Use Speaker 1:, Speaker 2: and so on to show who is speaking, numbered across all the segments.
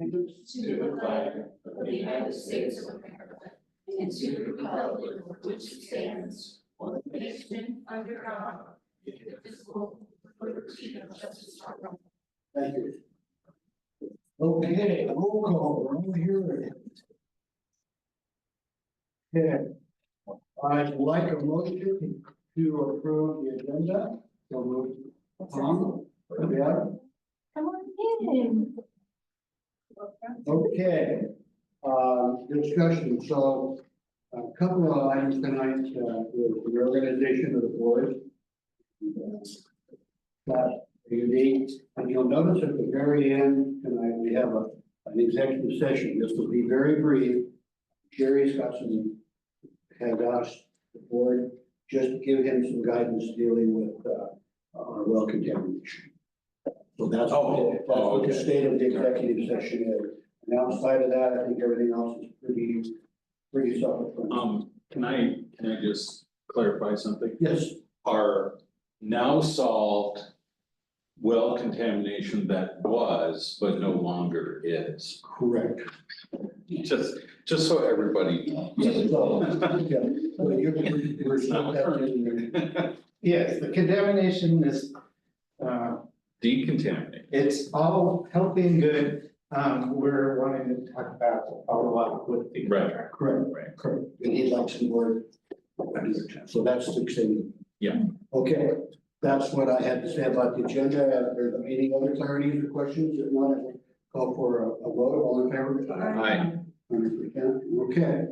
Speaker 1: To the flag of the United States of America and to the republic for which it stands, one nation under God, indivisible, with liberty and justice for all.
Speaker 2: Thank you. Okay, roll call, we're all here. Okay, I'd like a motion to approve the agenda. So moved. Tom, yeah,
Speaker 1: Come on in.
Speaker 2: okay. Discussion, so a couple of items tonight, with the reorganization of the board. But unique, and you'll notice at the very end tonight, we have an executive session. This will be very brief. Jerry's got has asked the board just to give him some guidance dealing with our well contamination. So that's what the state of the executive session is. And outside of that, I think everything else is pretty self-explanatory.
Speaker 3: Can I just clarify something?
Speaker 2: Yes,
Speaker 3: Our now solved well contamination that was, but no longer is.
Speaker 2: correct.
Speaker 3: Just so everybody.
Speaker 2: Yes, so, yeah, so you're still having-
Speaker 4: Yes, the contamination is,
Speaker 3: Decontaminate.
Speaker 4: it's all healthy and good. We're wanting to talk about a follow-up with the
Speaker 3: Right.
Speaker 4: contract.
Speaker 2: correct, correct. And he'd like some more. So that's the extended.
Speaker 3: Yeah.
Speaker 2: Okay, that's what I had to say about the agenda. Are there any other clarities or questions? If not, I will call for a vote. All in favor?
Speaker 3: Aye.
Speaker 2: 100%, okay.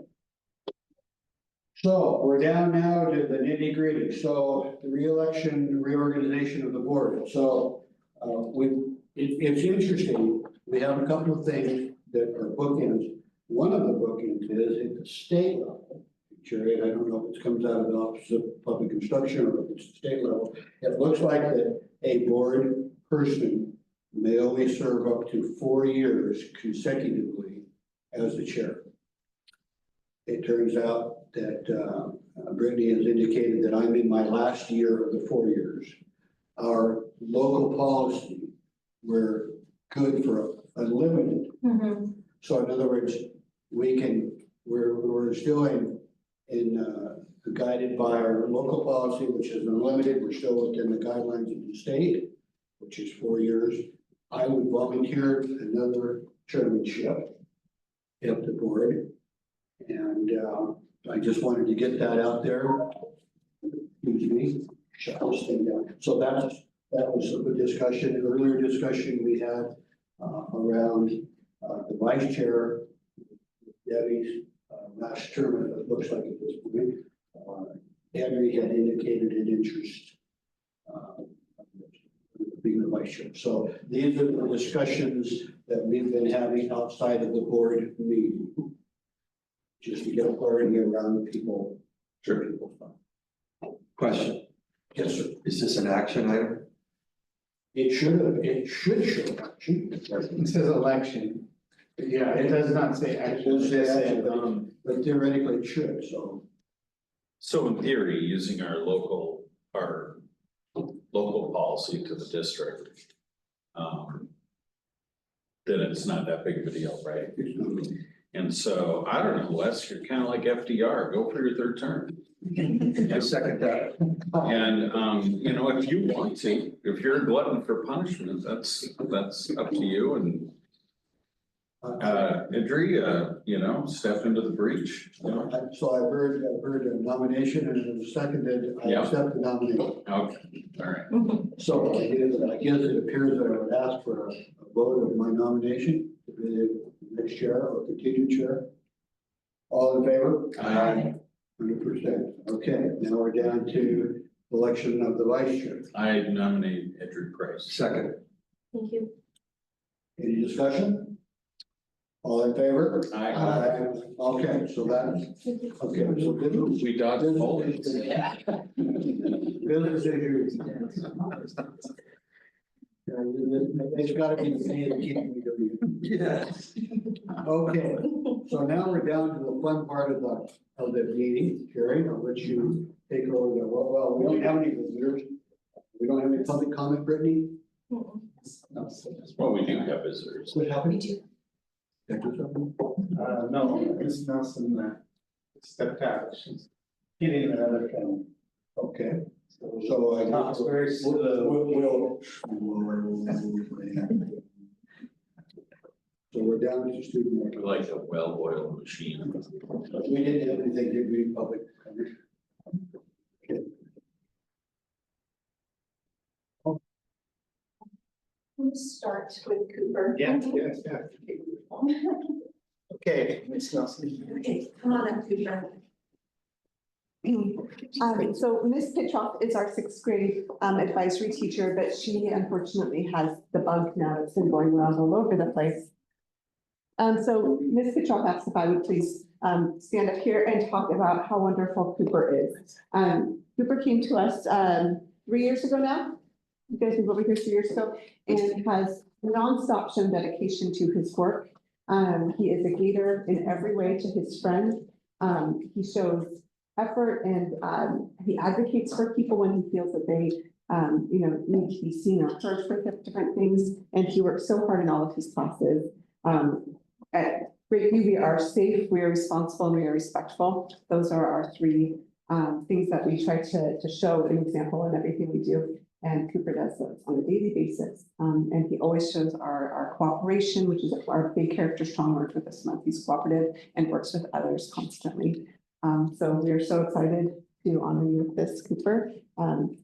Speaker 2: So we're down now to the nitty gritty. So the reorganization of the board. So it's interesting. We have a couple of things that are bookends. One of the bookends is at the state level. Jerry, I don't know if it comes out of the Office of Public Instruction or if it's the state level. It looks like that a board person may only serve up to 4 years consecutively as the chair. It turns out that Brittany has indicated that I'm in my last year of the 4 years. Our local policy, we're good for unlimited. So in other words, we're still guided by our local policy, which is unlimited. We're still within the guidelines of the state, which is 4 years. I would volunteer another chairmanship of the board. And I just wanted to get that out there. Excuse me, shut this thing down. So that was a good discussion, earlier discussion we had around the vice chair, Debbie's last term, it looks like at this point. Henry had indicated an interest being the vice chair. So these are the discussions that we've been having outside of the board meeting. Just to get clarity around people. Sure.
Speaker 5: Question,
Speaker 2: Yes, sir.
Speaker 5: is this an action item?
Speaker 2: It should show action.
Speaker 4: It says election. Yeah, it does not say
Speaker 2: It does
Speaker 4: action.
Speaker 2: say action, but theoretically it should, so.
Speaker 3: So in theory, using our local policy to the district. Then it's not that big of a deal, right?
Speaker 2: It's not really.
Speaker 3: And so, I don't know, Wes, you're kind of like FDR, go for your third term.
Speaker 5: I second that.
Speaker 3: And, you know, if you want to, if you're a glutton for punishment, that's up to you and. Idri, you know, step into the breach.
Speaker 2: So I've heard a nomination and it was seconded. I
Speaker 3: Yeah.
Speaker 2: accept the nomination.
Speaker 3: Okay, all right.
Speaker 2: So I guess it appears that I would ask for a vote of my nomination to be the next chair or continued chair. All in favor?
Speaker 3: Aye.
Speaker 2: 100%. Okay, now we're down to election of the vice chair.
Speaker 3: I nominate Idri Price.
Speaker 5: Second,
Speaker 1: Thank you.
Speaker 2: Any discussion? All in favor?
Speaker 3: Aye.
Speaker 2: Okay, so that's, okay, so business.
Speaker 3: We dodged bullets.
Speaker 2: Business as usual. It's gotta be the thing that keeps me doing it.
Speaker 5: yes.
Speaker 2: Okay, so now we're down to the fun part of the meeting. Jerry, I'll let you take over the, well, we don't have any visitors. We don't have any public comment, Brittany?
Speaker 3: Well, we do have visitors.
Speaker 2: What happened?
Speaker 1: We do.
Speaker 4: No, Miss Nelson stepped out. She's getting another family.
Speaker 2: Okay,
Speaker 4: So
Speaker 2: so I
Speaker 4: talks
Speaker 2: guess
Speaker 4: very slow.
Speaker 2: So we're down to student.
Speaker 3: Like a well-oiled machine.
Speaker 2: We didn't have anything, did we, public?
Speaker 1: Let's start with Cooper.
Speaker 4: Yes. Okay, Miss Nelson.
Speaker 1: Okay, come on up, Cooper.
Speaker 6: So Miss Pitchoff is our sixth grade advisory teacher, but she unfortunately has the bug now that's been going around all over the place. So Miss Pitchoff asked if I would please stand up here and talk about how wonderful Cooper is. Cooper came to us 3 years ago now. You guys moved over here 2 years ago, and has nonstop shown dedication to his work. He is a Gator in every way to his friends. He shows effort and he advocates for people when he feels that they need to be seen or heard for different things. And he works so hard in all of his classes. At Grapeview, we are safe, we are responsible, and we are respectful. Those are our three things that we try to show an example in everything we do. And Cooper does those on a daily basis. And he always shows our cooperation, which is our big character strong word for this month. He's cooperative and works with others constantly. So we are so excited to honor you with this, Cooper.
Speaker 3: And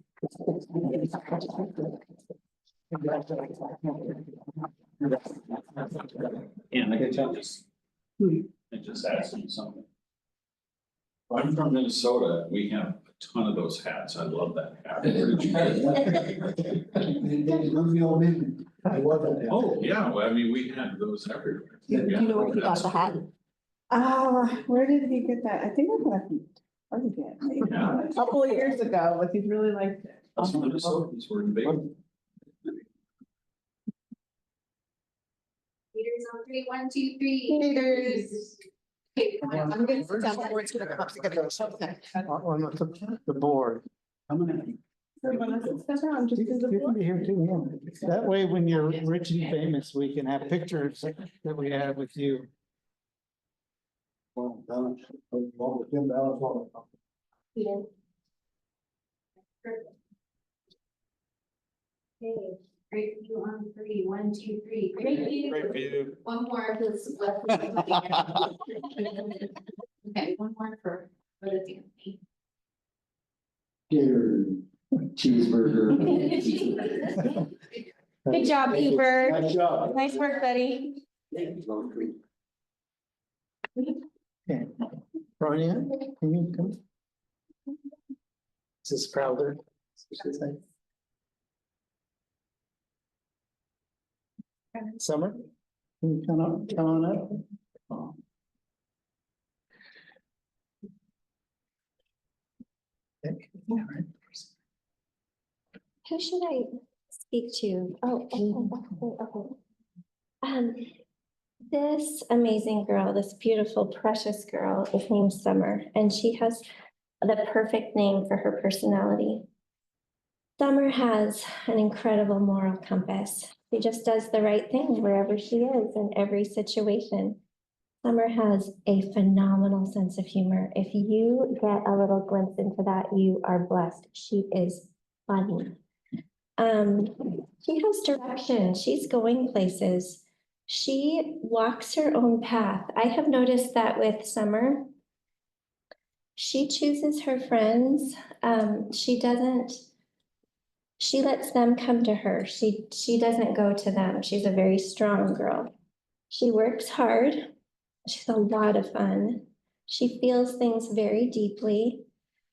Speaker 3: I just asked you something. I'm from Minnesota. We have a ton of those hats. I love that hat. Where did you get it?
Speaker 2: I wasn't.
Speaker 3: Oh, yeah. Well, I mean, we had those everywhere.
Speaker 6: Do you know where he got the hat? Where did he get that? I think I got it from Target,
Speaker 3: Yeah.
Speaker 6: a couple of years ago, but he really liked it.
Speaker 3: That's Minnesotans were big.
Speaker 1: Leaders on three, 1, 2, 3.
Speaker 6: Leaders.
Speaker 1: Okay, come on.
Speaker 6: I'm gonna sit down before it's gonna come up together.
Speaker 4: On the board.
Speaker 6: I'm just as a
Speaker 4: You can be here too, yeah. That way, when you're rich and famous, we can have pictures that we have with you.
Speaker 2: Well, balance, along with him, balance all.
Speaker 1: Peter. Perfect. Okay, great view on 3, 1, 2, 3. Great view. One more. Let's okay, one more for the family.
Speaker 2: Gator, cheeseburger.
Speaker 7: Good job, Cooper.
Speaker 2: Nice job.
Speaker 7: Nice work, buddy.
Speaker 4: Okay. Brian, can you come? This is Crowder. Summer, can you come on up? Okay, all right.
Speaker 7: Who should I speak to? This amazing girl, this beautiful, precious girl is named Summer, and she has the perfect name for her personality. Summer has an incredible moral compass. She just does the right thing wherever she is in every situation. Summer has a phenomenal sense of humor. If you get a little glimpse into that, you are blessed. She is funny. She has direction. She's going places. She walks her own path. I have noticed that with Summer. She chooses her friends. She lets them come to her. She doesn't go to them. She's a very strong girl. She works hard. She's a lot of fun. She feels things very deeply.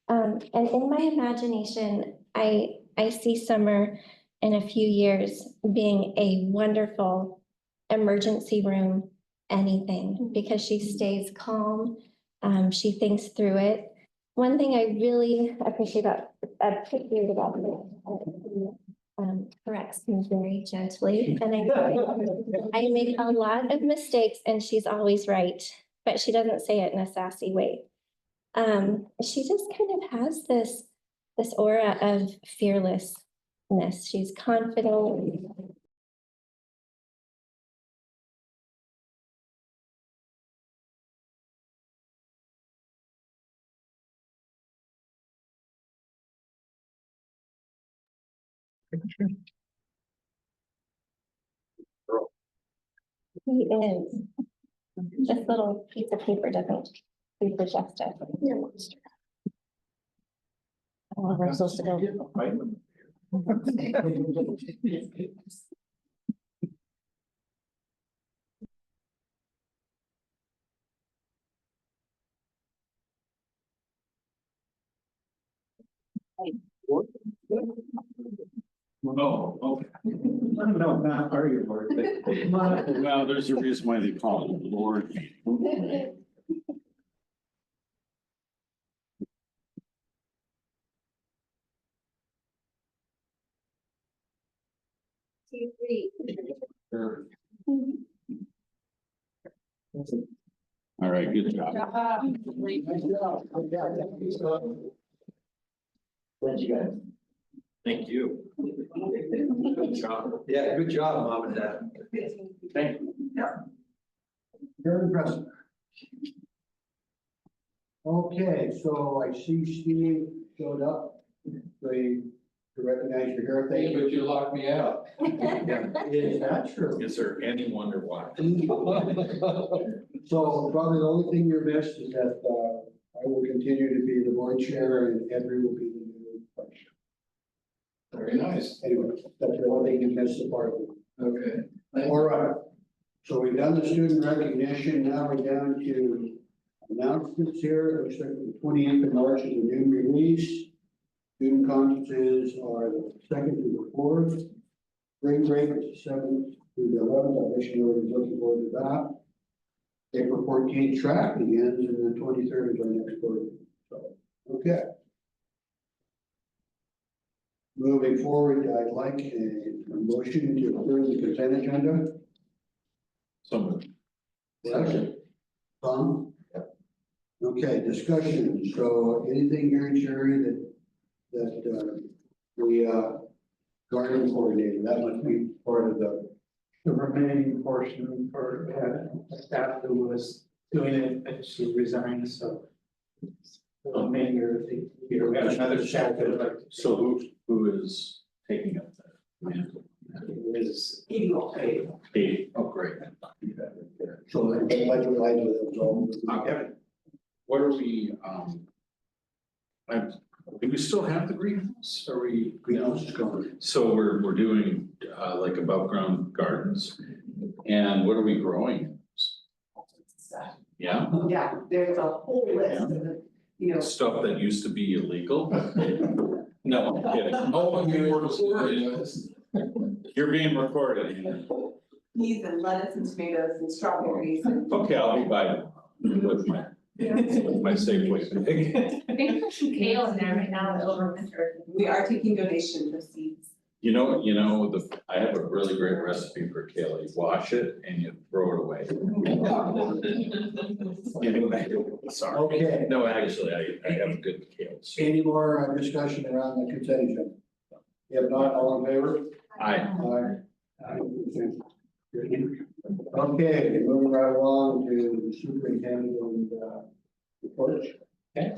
Speaker 7: And in my imagination, I see Summer in a few years being a wonderful emergency room anything, because she stays calm. She thinks through it. One thing I really appreciate about corrects me very gently, and I make a lot of mistakes, and she's always right, but she doesn't say it in a sassy way. She just kind of has this aura of fearlessness. She's confident. He is. This little piece of paper doesn't do the justice. You're a monster. Oh, we're supposed to go.
Speaker 3: Oh, okay.
Speaker 4: No, not are you, Lord?
Speaker 3: Well, there's a reason why they call it the Lord.
Speaker 7: Two, three.
Speaker 3: All right, good job. Thank you. Good job.
Speaker 5: Yeah, good job, Mom and Dad.
Speaker 3: Thank you.
Speaker 2: Very impressive. Okay, so I see Steve showed up. To recognize your hair, thank you.
Speaker 5: But you locked me out.
Speaker 2: Is that true?
Speaker 3: Is there any wonder why?
Speaker 2: So probably the only thing you're missed is that, I will continue to be the board chair and Henry will be the new vice chair.
Speaker 5: Very nice.
Speaker 2: Anyway, that's the only thing you missed the part of it.
Speaker 5: Okay.
Speaker 2: All right. So we've done the student recognition. Now we're down to announcements here. It looks like the 28th of March is a new release. Student conferences are the 2nd to the 4th. Spring break is the 7th to the 11th. I wish you were looking forward to that. April 14th track begins and the 23rd is our next board meeting. So, okay. Moving forward, I'd like a motion to approve the consent agenda.
Speaker 3: Someone.
Speaker 2: Second. Tom? Okay, discussion. So anything here, Sherry, that garden coordinator, that must be part of the.
Speaker 4: The remaining portion for staff who was doing it, but she resigned, so. The remainder of the year, we have another staff that like.
Speaker 3: So who is taking up that mantle?
Speaker 4: Is
Speaker 3: Katie, oh, great.
Speaker 2: So I'd like to line with those all.
Speaker 3: Okay. What are we, do we still have the greenhouse? Are we?
Speaker 2: Greenhouse is covered.
Speaker 3: So we're doing, like above ground gardens, and what are we growing? Yeah,
Speaker 8: Yeah, there's a whole list of,
Speaker 3: stuff that used to be illegal? No, I'm kidding.
Speaker 5: Oh, you were
Speaker 3: You're being recorded.
Speaker 8: peas and lettuce and tomatoes and strawberries.
Speaker 3: Okay, I'll be by with my Safeway bag.
Speaker 1: I think there's some kale in there right now over winter.
Speaker 8: We are taking donations of seeds.
Speaker 3: You know, I have a really great recipe for kale. You wash it and you throw it away. Anyway, sorry.
Speaker 2: Okay.
Speaker 3: No, actually, I have good kale. So
Speaker 2: Any more discussion around the consent agenda? If not, all in favor? Aye. Okay, moving right along to the superintendent and reports.
Speaker 4: Okay.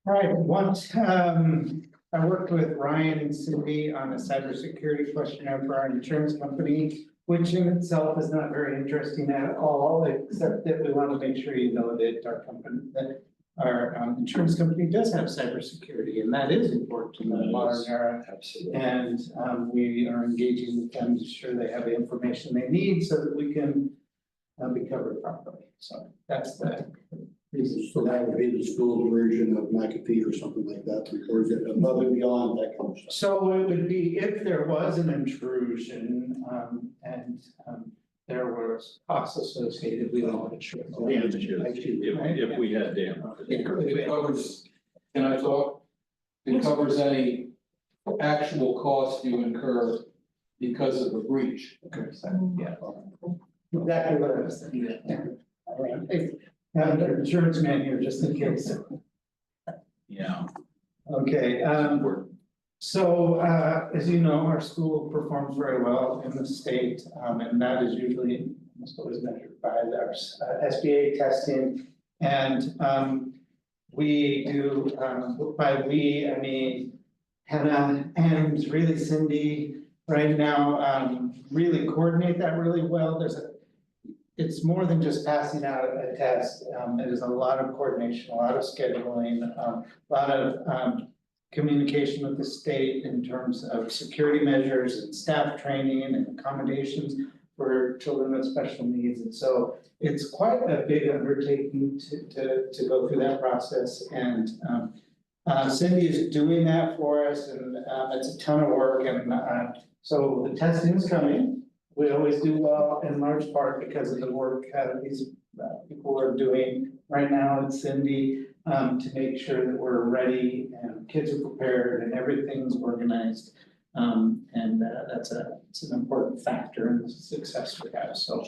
Speaker 4: All right, once, I worked with Ryan and Cindy on a cybersecurity questionnaire for our insurance company, which in itself is not very interesting at all, except that we want to make sure you know that our company, that our insurance company does have cybersecurity, and that is important in the modern era.
Speaker 5: Absolutely.
Speaker 4: And we are engaging with them to ensure they have the information they need so that we can be covered properly. So that's the reason.
Speaker 2: So that would be the school's version of McAfee or something like that, or is it above and beyond that kind of stuff?
Speaker 4: So it would be if there was an intrusion, and there was costs associated, we don't insure.
Speaker 3: damages, if we had damage.
Speaker 5: It covers, can I talk? It covers any actual cost you incur because of a breach.
Speaker 4: Okay, so, yeah. Exactly what I was thinking. Yeah. All right. And the insurance man here, just in case.
Speaker 3: Yeah.
Speaker 4: Okay, so, as you know, our school performs very well in the state, and that is usually almost always measured by our SBA testing And we do, by we, I mean Hannah and really Cindy right now, really coordinate that really well. It's more than just passing out a test. It is a lot of coordination, a lot of scheduling, a lot of communication with the state in terms of security measures and staff training and accommodations for children with special needs. And so it's quite a big undertaking to go through that process. And Cindy is doing that for us, and it's a ton of work. And so the testing is coming. We always do well in large part because of the work these people are doing right now at Cindy to make sure that we're ready and kids are prepared and everything's organized. And it's an important factor in the success we have. So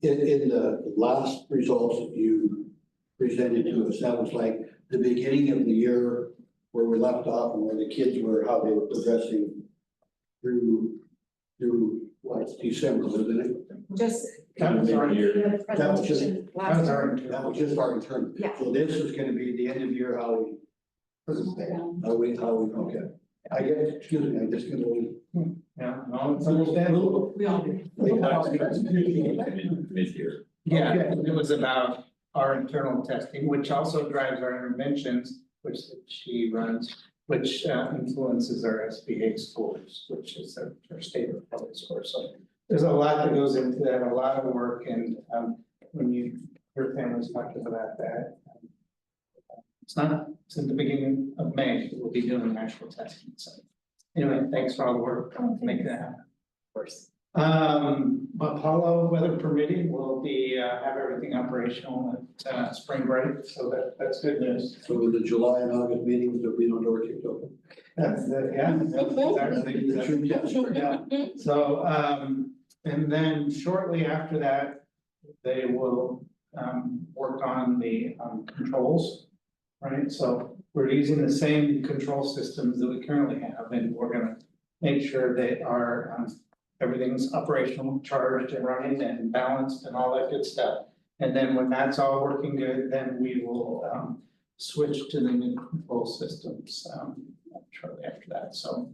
Speaker 2: In the last results that you presented to us, that was like the beginning of the year where we left off and where the kids were, how they were progressing through what, December, wasn't it?
Speaker 8: Just.
Speaker 4: That was our
Speaker 8: year.
Speaker 2: That was just-
Speaker 4: that was our
Speaker 2: That was just our intern.
Speaker 8: Yeah.
Speaker 2: So this is gonna be the end of year, how we, okay. I get, excuse me, I'm just gonna.
Speaker 4: yeah, no, it's understandable.
Speaker 8: We all.
Speaker 3: Mid-year.
Speaker 4: Yeah, it was about our internal testing, which also drives our interventions, which she runs, which influences our SBA scores, which is our state of public score. So there's a lot that goes into that, a lot of work, and when you hear families talking about that, it's in the beginning of May, we'll be doing actual testing. So anyway, thanks for all the work to make that happen.
Speaker 8: Of course.
Speaker 4: Apollo, weather permitting, will be have everything operational at spring break, so that's good news.
Speaker 2: So the July and August meetings, there'll be no door kicked open.
Speaker 4: That's exactly. Yeah. So and then shortly after that, they will work on the controls. Right, so we're using the same control systems that we currently have, and we're gonna make sure they are everything's operational, charged and running and balanced and all that good stuff. And then when that's all working good, then we will switch to the new control systems shortly after that. So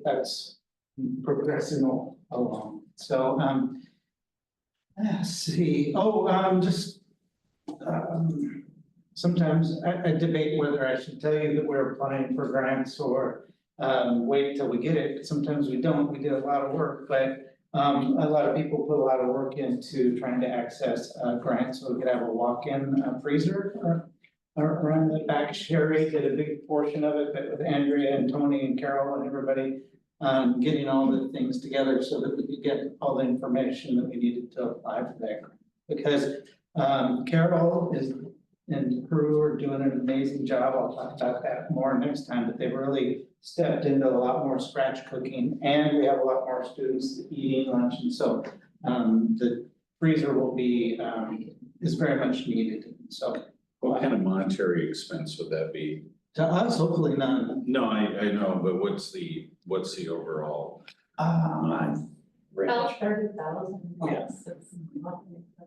Speaker 4: that's progressing along. So let's see. Sometimes I debate whether I should tell you that we're applying for grants or wait till we get it. Sometimes we don't. We did a lot of work, but a lot of people put a lot of work into trying to access grants so we could have a walk-in freezer around the back. Sherry did a big portion of it, but with Andrea and Tony and Carol and everybody getting all the things together so that we could get all the information that we needed to apply for that. Because Carol and crew are doing an amazing job. I'll talk about that more next time, but they've really stepped into a lot more scratch cooking, and we have a lot more students eating lunch, and so the freezer will be is very much needed. So
Speaker 3: What kind of monetary expense would that be?
Speaker 4: to us, hopefully none.
Speaker 3: No, I know, but what's the overall?
Speaker 1: About 30,000.
Speaker 4: Yeah.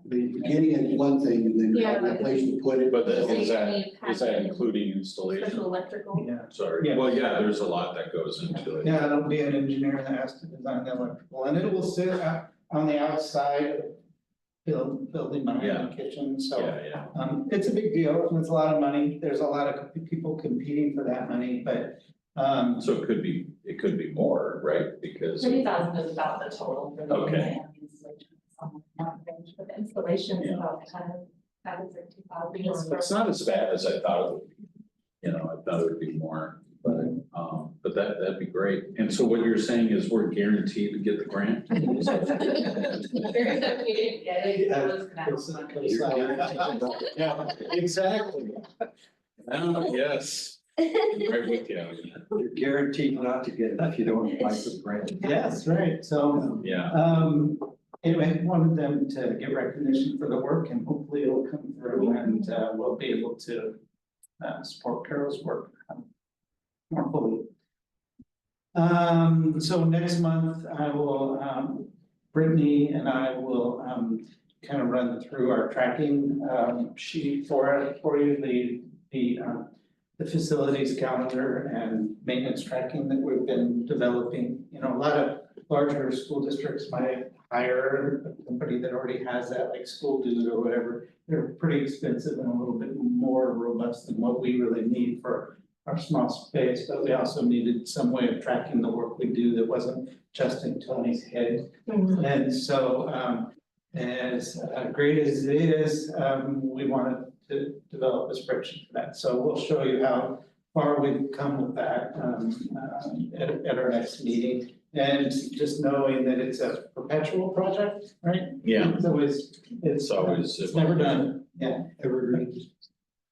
Speaker 2: The beginning is one thing, and then you have a place to put it.
Speaker 3: But
Speaker 1: Is
Speaker 3: is
Speaker 1: it
Speaker 3: that including
Speaker 1: Special
Speaker 3: installation?
Speaker 1: electrical.
Speaker 4: Yeah.
Speaker 3: Sorry,
Speaker 4: Yeah.
Speaker 3: well, yeah, there's a lot that goes into it.
Speaker 4: Yeah, it'll be an engineer that has to design the electrical, and it will sit on the outside of building behind the kitchen, so.
Speaker 3: Yeah.
Speaker 4: It's a big deal, and it's a lot of money, there's a lot of people competing for that money, but,
Speaker 3: So it could be more, right? Because.
Speaker 1: 30,000 is about the total for the.
Speaker 3: Okay.
Speaker 1: and the installation. But the installation is
Speaker 3: Yeah.
Speaker 1: about 10,000.
Speaker 3: It's not as bad as I thought it would be. You know, I thought it would be more, but that'd be great. And so what you're saying is we're guaranteed to get the grant?
Speaker 1: We didn't get it, it was gonna.
Speaker 3: Yeah, exactly. Yes. Right with you.
Speaker 9: You're guaranteed not to get it if you don't apply for the grant.
Speaker 4: yes, right, so.
Speaker 3: Yeah,
Speaker 4: Anyway, wanted them to get recognition for the work, and hopefully it'll come through, and we'll be able to support Carol's work more fully. So next month I will, Brittany and I will kind of run through our tracking sheet for you, the facilities calendar and maintenance tracking that we've been developing. You know, a lot of larger school districts might hire a company that already has that, like School Dude or whatever. They're pretty expensive and a little bit more robust than what we really need for our small space, but we also needed some way of tracking the work we do that wasn't just in Tony's head. And so, as great as it is, we wanted to develop a spreadsheet for that. So we'll show you how far we've come with that, at our next meeting. And just knowing that it's a perpetual project, right?
Speaker 3: Yeah.
Speaker 4: It's never done, yeah.
Speaker 2: Evergreen.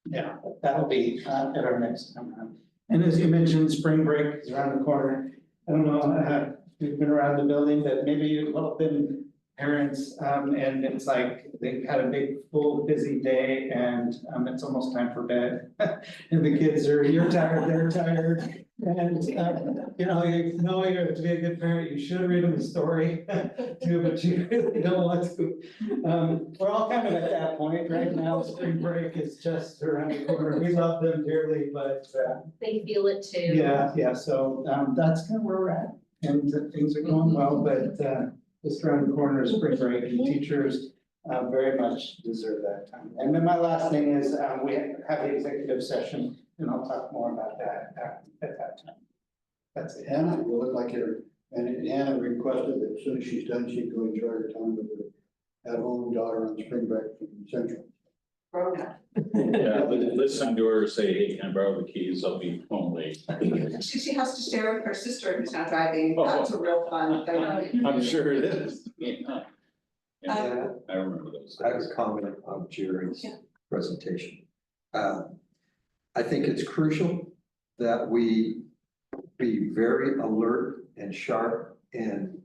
Speaker 4: Yeah, that'll be at our next time around. And as you mentioned, spring break is around the corner. I don't know, if you've been around the building, but maybe you've all been parents, and it's like they've had a big, full, busy day and it's almost time for bed. And the kids are, you're tired, they're tired. And, you know you're to be a good parent, you should read them a story too, but you really don't want to. We're all kind of at that point right now. Spring break is just around the corner. We love them dearly, but,
Speaker 1: They feel it too.
Speaker 4: yeah, so, that's kind of where we're at. And things are going well, but, just around the corner is spring break, and teachers, very much deserve that time. And then my last thing is, we have the executive session, and I'll talk more about that at that time. That's it.
Speaker 2: Hannah, you look like you're, and Hannah requested that as soon as she's done, she'd go enjoy her time with her at-home daughter on spring break from Central.
Speaker 8: Grown up.
Speaker 3: Yeah, listen to her say, hey, can I borrow the keys? I'll be home late.
Speaker 8: She has to share with her sister who's not driving.
Speaker 3: Oh.
Speaker 8: That's a real fun thing.
Speaker 3: I'm sure it is. Yeah.
Speaker 9: Yeah,
Speaker 3: I remember those.
Speaker 9: I have a comment on Jerry's
Speaker 8: Yeah.
Speaker 9: presentation. I think it's crucial that we be very alert and sharp and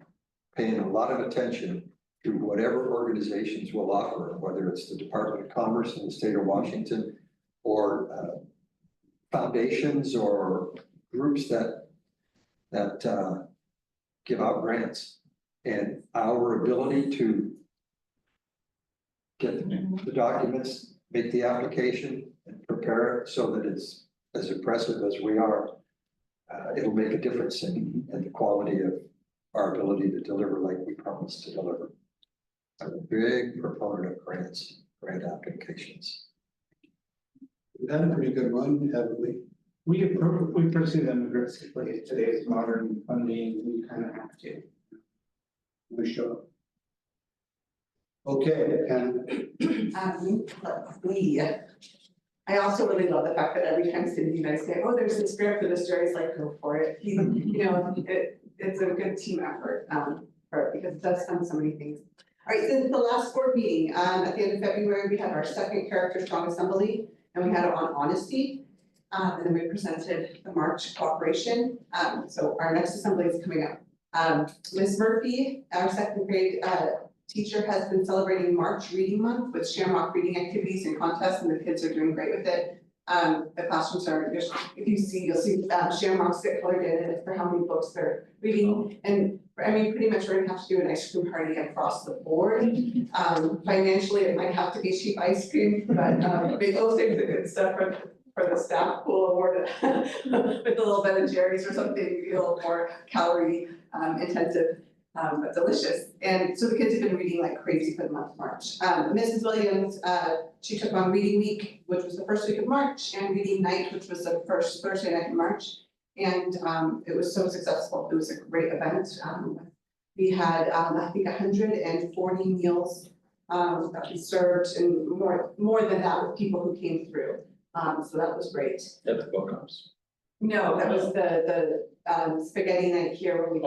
Speaker 9: paying a lot of attention to whatever organizations will offer, whether it's the Department of Commerce in the state of Washington or foundations or groups that give out grants, and our ability to get the documents, make the application and prepare it so that it's as impressive as we are. It'll make a difference in the quality of our ability to deliver like we promised to deliver. I'm a big proponent of grant applications.
Speaker 2: We've had a pretty good run, haven't we?
Speaker 4: We pursue them aggressively in today's modern funding, we kind of have to.
Speaker 2: We show. Okay, and
Speaker 8: Let's see. I also really love the fact that every time Cindy and I say, oh, there's a script for this, Jerry's like, go for it. It's a good team effort, because it does fund so many things. All right, since the last board meeting, at the end of February, we had our second character strong assembly, and we had it on honesty. And then we presented the March cooperation. So our next assembly is coming up. Ms. Murphy, our second grade teacher, has been celebrating March Reading Month with Shamrock reading activities and contests, and the kids are doing great with it. The classrooms are, if you see, you'll see shamrocks get colored in, and it's for how many books they're reading. And I mean, pretty much we're gonna have to do an ice cream party across the board. Financially, it might have to be cheap ice cream, but those things are good stuff for the staff pool award with a little Ben and Jerry's or something, a little more calorie intensive. But delicious. And so the kids have been reading like crazy for the month of March. Mrs. Williams, she took on Reading Week, which was the first week of March, and Reading Night, which was the first Thursday night in March. And it was so successful. It was a great event. We had, I think, 140 meals that we served, and more than that with people who came through. So that was great.
Speaker 3: At the book house.
Speaker 8: No, that was the spaghetti night here where we did.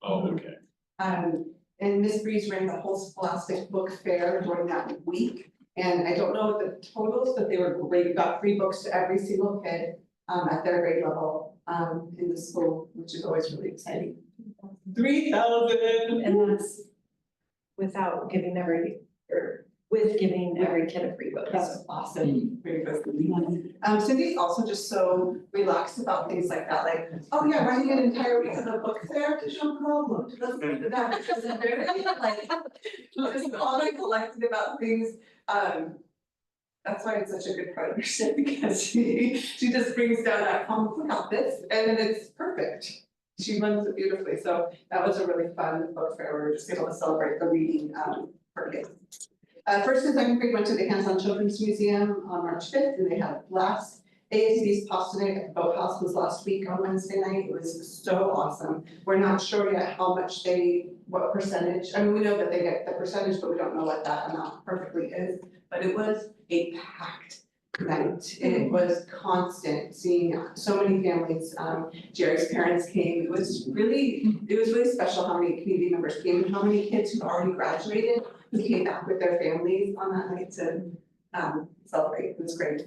Speaker 3: Oh, okay.
Speaker 8: And Miss Breeze ran the whole Scholastic Book Fair during that week. And I don't know the totals, but they were great. We got free books to every single kid at their grade level in the school, which is always really exciting. 3,000.
Speaker 10: And that's without giving them or
Speaker 1: with giving every kid a free book.
Speaker 8: That's awesome. Very good. Cindy's also just so relaxed about things like that, like, oh yeah, writing an entire week of a book fair, no problem. Let's do that, because they're like, just all like collected about things. That's why it's such a good partnership, because she just brings down that, look at this, and then it's perfect. She runs it beautifully, so that was a really fun book fair. We were just able to celebrate the reading for kids. First and second grade went to the Hands-on Children's Museum on March 5th, and they had a blast. ASB's pasta night at the Boathouse was last week on Wednesday night. It was so awesome. We're not sure yet how much what percentage, I mean, we know that they get the percentage, but we don't know what that amount perfectly is. But it was a packed night. It was constant, seeing so many families. Jerry's parents came. It was really special how many community members came and how many kids who already graduated who came back with their families on that night to celebrate. It was great.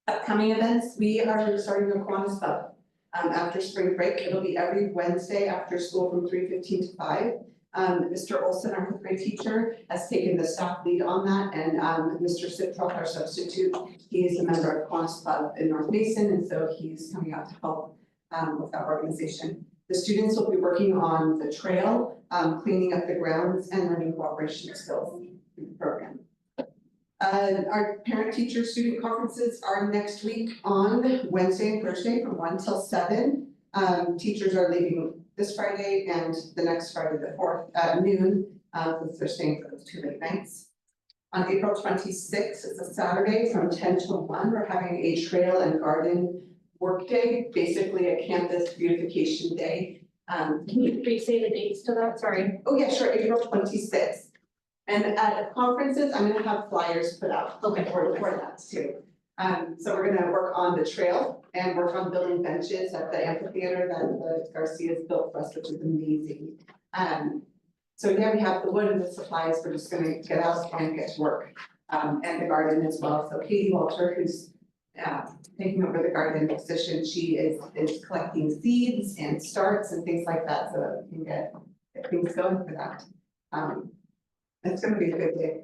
Speaker 8: Upcoming events, we are starting the Kiwanis Club after spring break. It'll be every Wednesday after school from 3:15 to 5. Mr. Olson, our fifth grade teacher, has taken the staff lead on that, and Mr. Siptrock, our substitute, he is a member of Kiwanis Club in North Mason, and so he's coming out to help with that organization. The students will be working on the trail, cleaning up the grounds, and learning cooperation skills in the program. Our parent-teacher student conferences are next week on Wednesday and Thursday from 1 till 7. Teachers are leaving this Friday and the next Friday, the 4th at noon, because they're staying for those 2 late nights. On April 26th, it's a Saturday from 10 till 1, we're having a trail and garden work day, basically a campus beautification day.
Speaker 1: Can you say the dates to that? Sorry.
Speaker 8: Oh yeah, sure, April 26th. And at conferences, I'm gonna have flyers put out.
Speaker 1: Okay.
Speaker 8: For that too. So we're gonna work on the trail and work on building benches at the amphitheater that the Garcia's built for us, which is amazing. So yeah, we have the wood and the supplies, we're just gonna get out and get to work. And the garden as well. So Katie Walter, who's taking over the garden position, she is collecting seeds and starts and things like that, so that we can get things going for that. It's gonna be a good day.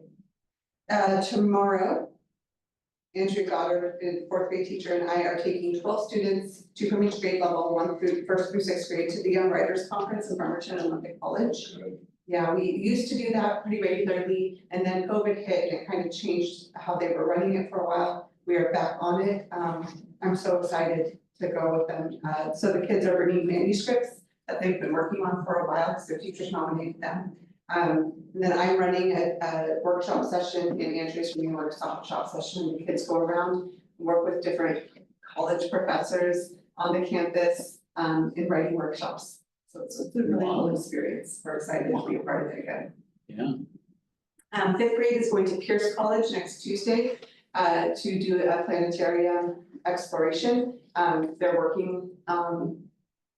Speaker 8: Tomorrow, Andrea Goddard, the fourth grade teacher, and I are taking 12 students, 2 from each grade level, 1 through 1st through 6th grade, to the Young Writers Conference in Bremerton Olympic College. Yeah, we used to do that pretty regularly, and then COVID hit and it kind of changed how they were running it for a while. We are back on it. I'm so excited to go with them. So the kids are bringing manuscripts that they've been working on for a while because their teachers nominated them. And then I'm running a workshop session, and Andrea's running a workshop session, and the kids go around, work with different college professors on the campus in writing workshops. So it's a really cool experience. We're excited to be a part of it again.
Speaker 3: Yeah.
Speaker 8: 5th grade is going to Pierce College next Tuesday to do a planetarium exploration. They're working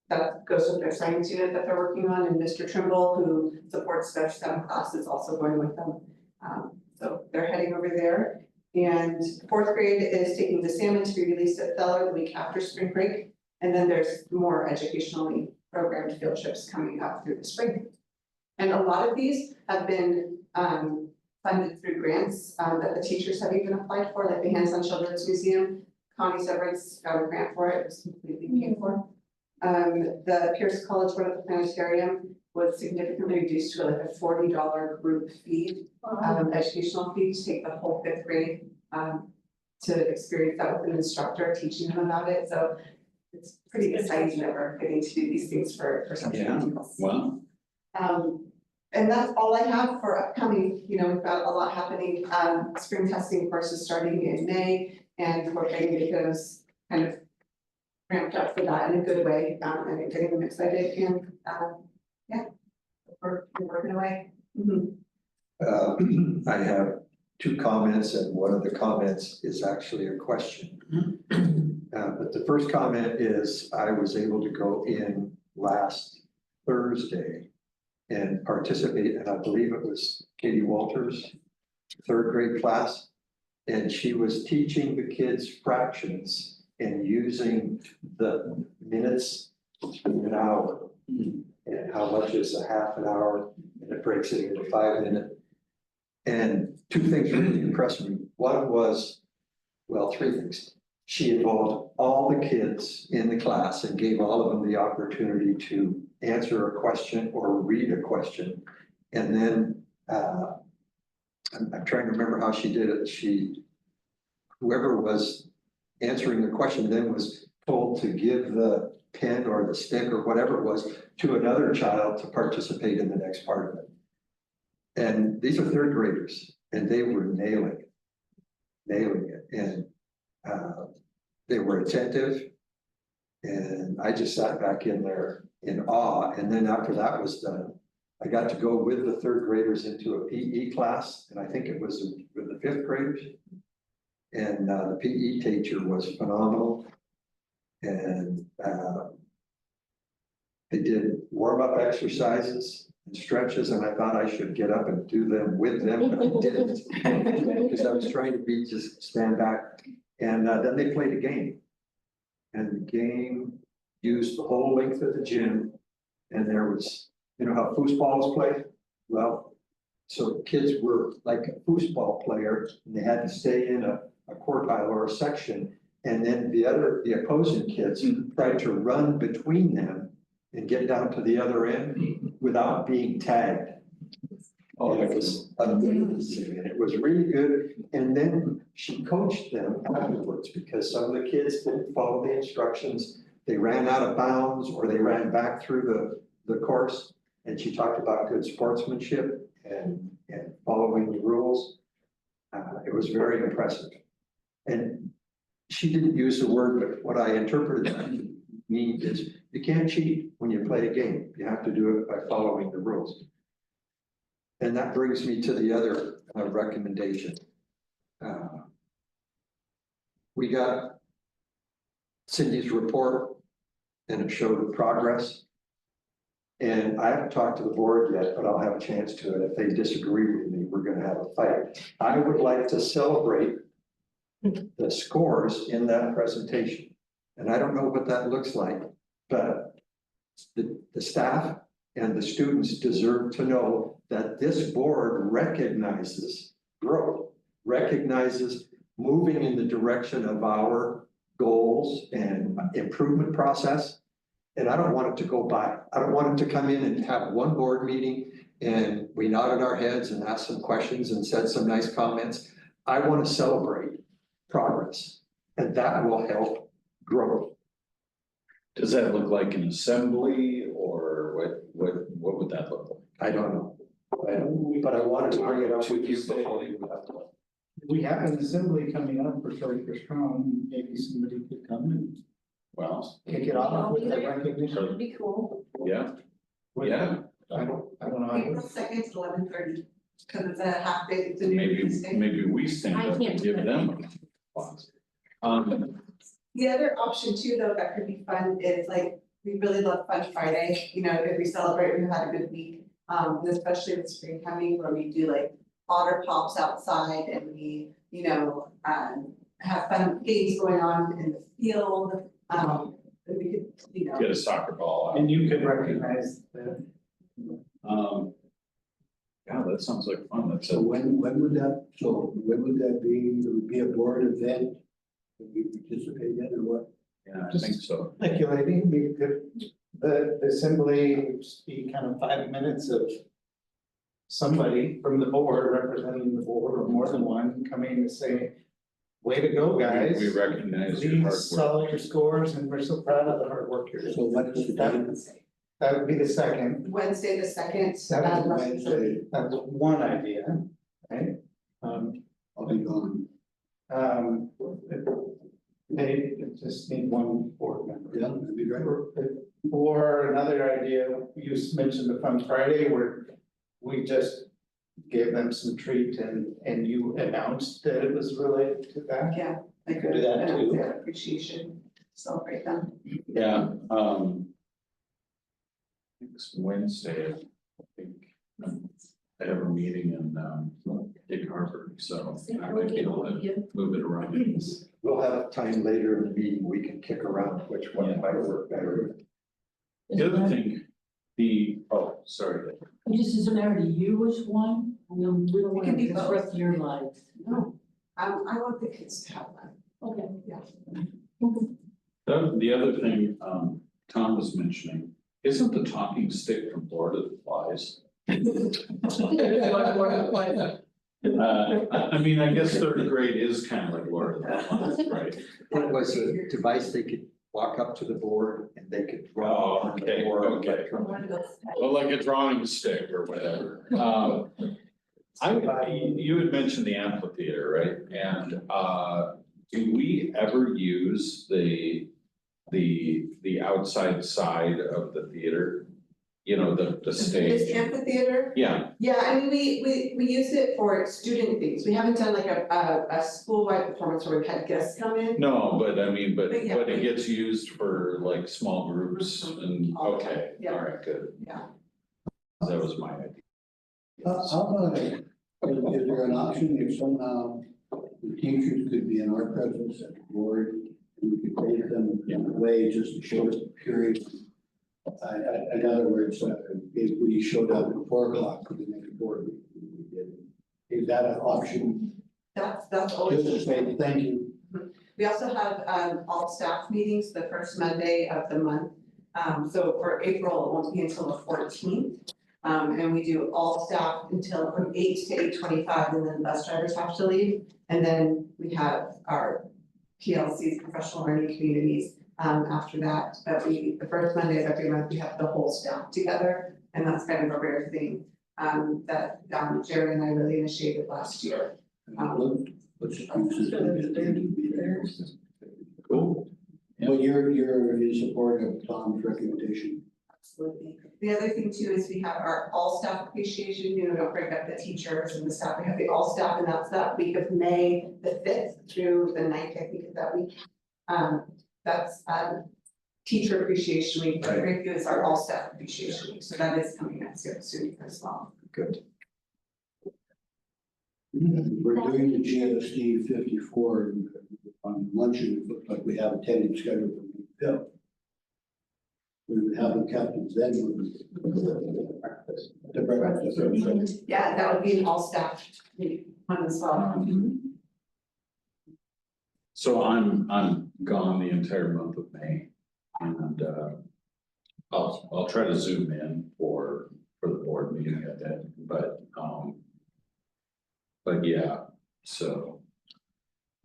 Speaker 8: that goes with their science unit that they're working on, and Mr. Trimble, who supports their STEM class, is also going with them. So they're heading over there. And 4th grade is taking the salmon to be released at Feller the week after spring break. And then there's more educationally programmed field trips coming up through the spring. And a lot of these have been funded through grants that the teachers have even applied for, like the Hands-on Children's Museum. Connie Severance got a grant for it, it was completely paid for. The Pierce College one at the planetarium was significantly reduced to like a $40 group fee, educational fee to take the whole 5th grade to experience that with an instructor teaching them about it. So it's pretty exciting that we're getting to do these things for such people.
Speaker 3: Wow.
Speaker 8: And that's all I have for upcoming. You know, we've got a lot happening. Spring testing course is starting in May, and we're trying to get those kind of ramped up for that in a good way, and getting them excited, and yeah, we're working away.
Speaker 9: I have 2 comments, and one of the comments is actually a question. But the first comment is I was able to go in last Thursday and participate, and I believe it was Katie Walters' 3rd grade class. And she was teaching the kids fractions and using the minutes to an hour. And how much is a half an hour, and it breaks it into 5 minutes. And two things really impressed me. One was, well, three things. She involved all the kids in the class and gave all of them the opportunity to answer a question or read a question. And then, I'm trying to remember how she did it. Whoever was answering the question then was told to give the pen or the stick or whatever it was to another child to participate in the next part of it. And these are third graders and they were nailing it. And they were attentive. And I just sat back in there in awe. And then after that was done, I got to go with the third graders into a PE class. And I think it was with the fifth graders. And the PE teacher was phenomenal. And they did warm-up exercises and stretches, and I thought I should get up and do them with them, but I didn't. Because I was trying to just stand back. And then they played a game. And the game used the whole length of the gym. And there was, you know how foosball is played? Well, so kids were like a foosball player, and they had to stay in a quartile or a section. And then the opposing kids tried to run between them and get down to the other end without being tagged. Oh, it was amazing, and it was really good. And then she coached them afterwards because some of the kids didn't follow the instructions. They ran out of bounds or they ran back through the course. And she talked about good sportsmanship and following the rules. It was very impressive. And she didn't use the word, but what I interpreted that to mean is you can't cheat when you play a game. You have to do it by following the rules. And that brings me to the other recommendation. We got Cindy's report and it showed progress. And I haven't talked to the board yet, but I'll have a chance to. And if they disagree with me, we're going to have a fight. I would like to celebrate the scores in that presentation. And I don't know what that looks like, but the staff and the students deserve to know that this board recognizes growth, recognizes moving in the direction of our goals and improvement process. And I don't want it to go by. I don't want it to come in and have one board meeting and we nodded our heads and asked some questions and said some nice comments. I want to celebrate progress, and that will help growth.
Speaker 3: Does that look like an assembly or what would that look like?
Speaker 9: I don't know. But I wanted to bring it up with you before you left.
Speaker 4: We have an assembly coming up for Strong, maybe somebody could come and
Speaker 3: Well,
Speaker 4: kick it off with a recognition.
Speaker 1: That'd be cool.
Speaker 3: yeah, yeah,
Speaker 4: I don't know.
Speaker 8: April 2nd, 11:30, because it's a half day, it's a new release day.
Speaker 3: maybe we stand
Speaker 1: I
Speaker 3: up
Speaker 1: can't
Speaker 3: and
Speaker 1: do
Speaker 3: give
Speaker 1: it.
Speaker 3: them applause.
Speaker 8: The other option too, though, that could be fun is like, we really love Fun Friday, you know, if we celebrate, we've had a good week. And especially with spring coming, where we do like otter pops outside and we, you know, have fun games going on in the field. And we could, you know.
Speaker 3: Get a soccer ball out.
Speaker 4: And you could recognize the.
Speaker 3: Yeah, that sounds like fun. That's
Speaker 2: So when would that be? It would be a board event that we participate in or what?
Speaker 3: yeah, I think so.
Speaker 4: Speculating, the assembly would just be kind of 5 minutes of somebody from the board representing the board or more than one coming to say, way to go, guys.
Speaker 3: We recognize your hard work.
Speaker 4: Please solid your scores and we're so proud of the hard work you're doing.
Speaker 2: So what is
Speaker 4: That would be the second.
Speaker 8: Wednesday, the 2nd.
Speaker 4: That was
Speaker 2: Wednesday?
Speaker 4: That's one idea, right?
Speaker 2: I'll be gone.
Speaker 4: They just need one board member.
Speaker 2: Yeah, that'd be great.
Speaker 4: Or another idea, you mentioned the Fun Friday where we just gave them some treat and you announced that it was related to that.
Speaker 8: Yeah. I
Speaker 4: could do that too.
Speaker 8: Appreciation, celebrate them.
Speaker 3: Yeah, I think it's Wednesday, I think. I have a meeting in Gig Harbor, so I might be able to move it around.
Speaker 9: We'll have time later in the meeting, we can kick around which one might work better.
Speaker 3: The other thing, sorry.
Speaker 1: Just as a matter to you, which one? We don't
Speaker 8: It
Speaker 1: want
Speaker 8: can
Speaker 1: to
Speaker 8: be both.
Speaker 1: disrupt your lives.
Speaker 8: No, I want the kids to have fun.
Speaker 1: Okay.
Speaker 8: Yeah.
Speaker 3: The other thing, Tom was mentioning, isn't the talking stick from Lord of the Flies? I mean, I guess third grade is kind of like Lord of the Flies, right?
Speaker 9: It was a device they could walk up to the board and they could draw
Speaker 3: Oh,
Speaker 9: on the
Speaker 3: okay,
Speaker 9: board.
Speaker 3: okay. Well, like a drawing stick or whatever. You had mentioned the amphitheater, right? And, do we ever use the outside side of the theater? You know, the
Speaker 8: This
Speaker 3: stage?
Speaker 8: amphitheater,
Speaker 3: Yeah,
Speaker 8: yeah, I mean, we use it for student things. We haven't done like a school-wide performance where we've had guests come in.
Speaker 3: no, but I mean, but
Speaker 8: But yeah.
Speaker 3: it gets used for like small groups and, okay,
Speaker 8: Yeah.
Speaker 3: all right, good.
Speaker 8: Yeah.
Speaker 3: That was my idea.
Speaker 2: How about, is there an option if somehow the teachers could be in our presence at the board? And we could take them in a way just to show us the period. In other words, if we showed up at 4 o'clock for the next board, we did. Is that an option?
Speaker 8: That's always.
Speaker 2: Just to say thank you.
Speaker 8: We also have all staff meetings the first Monday of the month. So for April, it won't be until the 14th. And we do all staff until from 8 to 8:25, and then bus drivers have to leave. And then we have our PLCs, professional learning communities, after that. But the first Monday of every month, we have the whole staff together, and that's kind of a rare thing that Jerry and I really initiated last year.
Speaker 2: Let's just use this.
Speaker 3: Cool.
Speaker 2: Well, you're in support of Tom's recommendation.
Speaker 8: Absolutely. The other thing too is we have our all staff appreciation, don't break up the teachers and the staff, we have the all staff, and that's that week of May the 5th through the 9th, I think is that week. That's teacher appreciation week, but Grapeview is our all staff appreciation week, so that is coming up soon as well.
Speaker 9: Good.
Speaker 2: We're doing the GSD 54 on luncheon. It looks like we have a attendance schedule for the bill. We would have them kept then. The breakfast.
Speaker 8: Yeah, that would be an all staff one as well.
Speaker 3: So I'm gone the entire month of May, and I'll try to zoom in for the board meeting at that, but yeah, so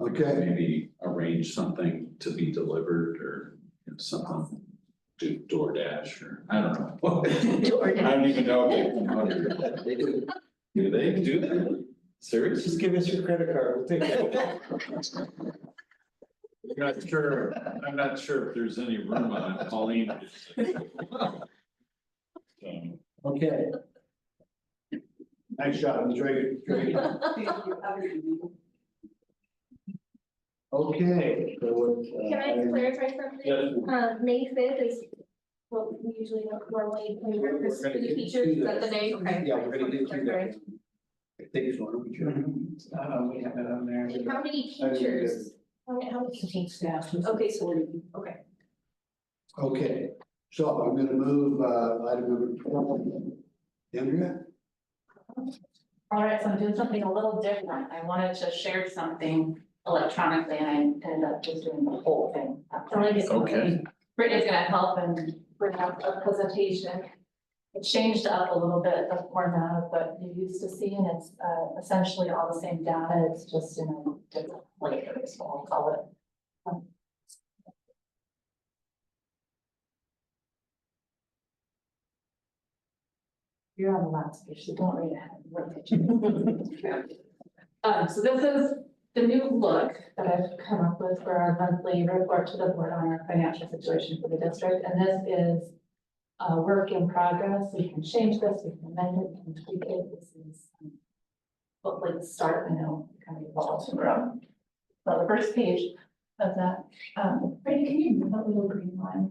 Speaker 2: Okay,
Speaker 3: maybe arrange something to be delivered or something, do DoorDash or I don't know. I don't even know if they come out here.
Speaker 9: They do.
Speaker 3: Do they do that? Seriously?
Speaker 4: Just give us your credit card, we'll take it.
Speaker 3: I'm not sure if there's any room on Colleen.
Speaker 2: okay. Nice job, Ms. Reagan.
Speaker 8: Thank you. Have a good evening.
Speaker 2: Okay. So what,
Speaker 7: Can I clarify something?
Speaker 2: Yes.
Speaker 7: May 5th is what we usually normally, when we request for the teachers, is that the day? Okay.
Speaker 2: Yeah, we're gonna get through that. I think so, aren't we, Jim?
Speaker 4: We have it on there.
Speaker 7: How many teachers? How many teachers?
Speaker 1: Staff.
Speaker 7: Okay, so, okay.
Speaker 2: Okay, so I'm gonna move, item number 12. Andrea?
Speaker 10: All right, so I'm doing something a little different. I wanted to share something electronically and I ended up just doing the whole thing.
Speaker 3: Okay.
Speaker 10: Brittany's gonna help and bring up a presentation. It changed up a little bit, the format of what you used to see, and it's essentially all the same data. It's just in a different flavor, so I'll call it. You're on the last page, so don't read ahead. So this is the new look that I've come up with for our monthly report to the board on our financial situation for the district, and this is a work in progress. We can change this, we can amend it, we can tweak it. This is hopefully the start, I know, it kind of evolves and grow. So the first page of that, Brady, can you move that little green line?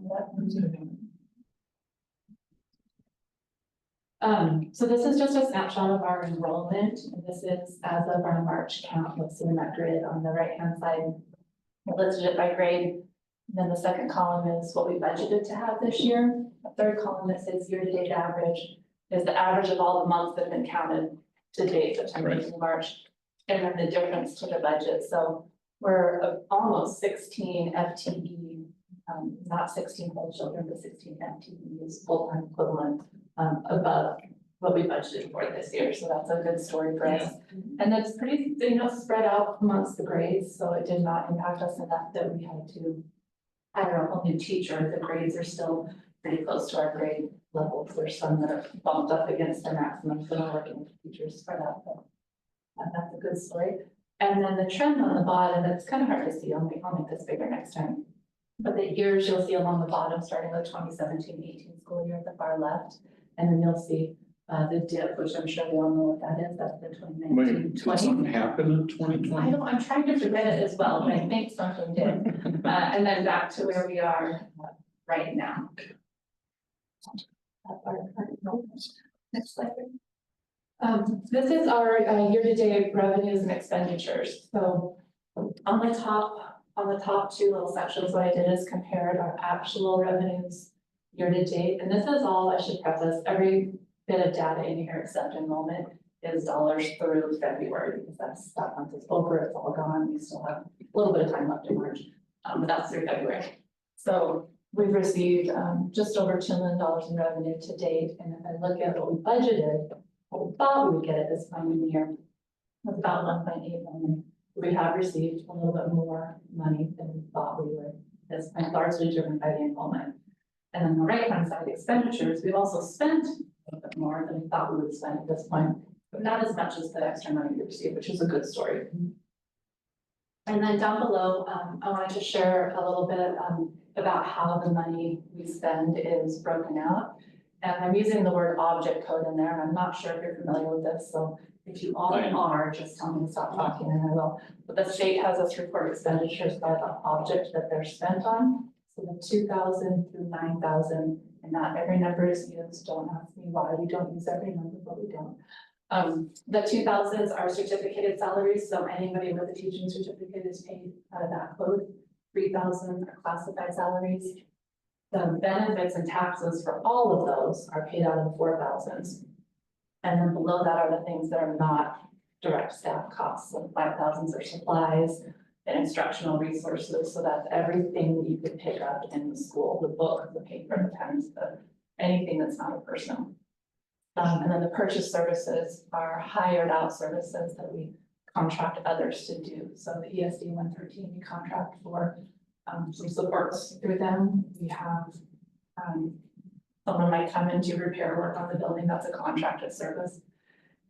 Speaker 10: So this is just a snapshot of our enrollment, and this is as of our March count. You'll see in that grid on the right-hand side. It listed it by grade. And then the second column is what we budgeted to have this year. The third column that says year-to-date average is the average of all the months that have been counted to date, September to March. And then the difference to the budget, so we're almost 16 FTE, not 16 whole children, but 16 FTEs, full-time equivalent, above what we budgeted for this year, so that's a good story for us. And that's pretty, spread out amongst the grades, so it did not impact us enough that we had to hire a whole new teacher. The grades are still pretty close to our grade levels. There's some that are bumped up against their maximum, so we're working with teachers spread out, but that's a good story. And then the trend on the bottom, it's kind of hard to see, I'll make this bigger next time. But the years you'll see along the bottom, starting with 2017-18 school year at the far left, and then you'll see the dip, which I'm sure we all know what that is, that's the 2019-20.
Speaker 3: Did something happen in 2020?
Speaker 10: I'm trying to forget it as well, but I think something did. And then back to where we are right now. Next slide. This is our year-to-date revenues and expenditures. So on the top two little sections, what I did is compared our actual revenues year-to-date. And this is all, I should preface, every bit of data in here except enrollment is dollars through February, because that month is over, it's all gone. We still have a little bit of time left in March, but that's through February. So we've received just over $2 million in revenue to date. And if I look at what we budgeted, what we thought we would get at this point in the year was about 1.8 million. We have received a little bit more money than we thought we would. This point largely driven by the enrollment. And then the right-hand side expenditures, we've also spent a little bit more than we thought we would spend at this point, but not as much as the extra money we received, which is a good story. And then down below, I wanted to share a little bit about how the money we spend is broken out. And I'm using the word object code in there, and I'm not sure if you're familiar with this, so if you all are, just tell me to stop talking and I will. But the state has us report expenditures by the object that they're spent on. So the 2,000 through 9,000, and not every number is used. Don't ask me why we don't use every number, but we don't. The 2,000s are certificated salaries, so anybody with a teaching certificate is paid out of that code. 3,000 are classified salaries. The benefits and taxes for all of those are paid out of the 4,000s. And then below that are the things that are not direct staff costs. So 5,000s are supplies and instructional resources. So that's everything that you could pick up in the school, the book, the paper, the pens, anything that's not a person. And then the purchase services are hired out services that we contract others to do. So the ESD 113, we contract for some supports through them. We have someone might come and do repair work on the building. That's a contracted service.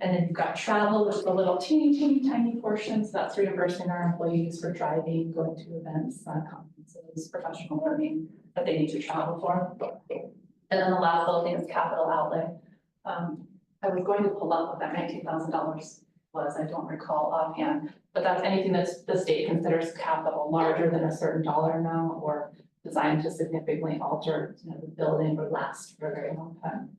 Speaker 10: And then you've got travel, which is a little teeny tiny portion. So that's reimbursing our employees for driving, going to events, conferences, professional learning that they need to travel for. And then the last little thing is capital outlay. I was going to pull up what that $19,000 was. I don't recall offhand, but that's anything that the state considers capital larger than a certain dollar amount or designed to significantly alter the building or last for a very long time.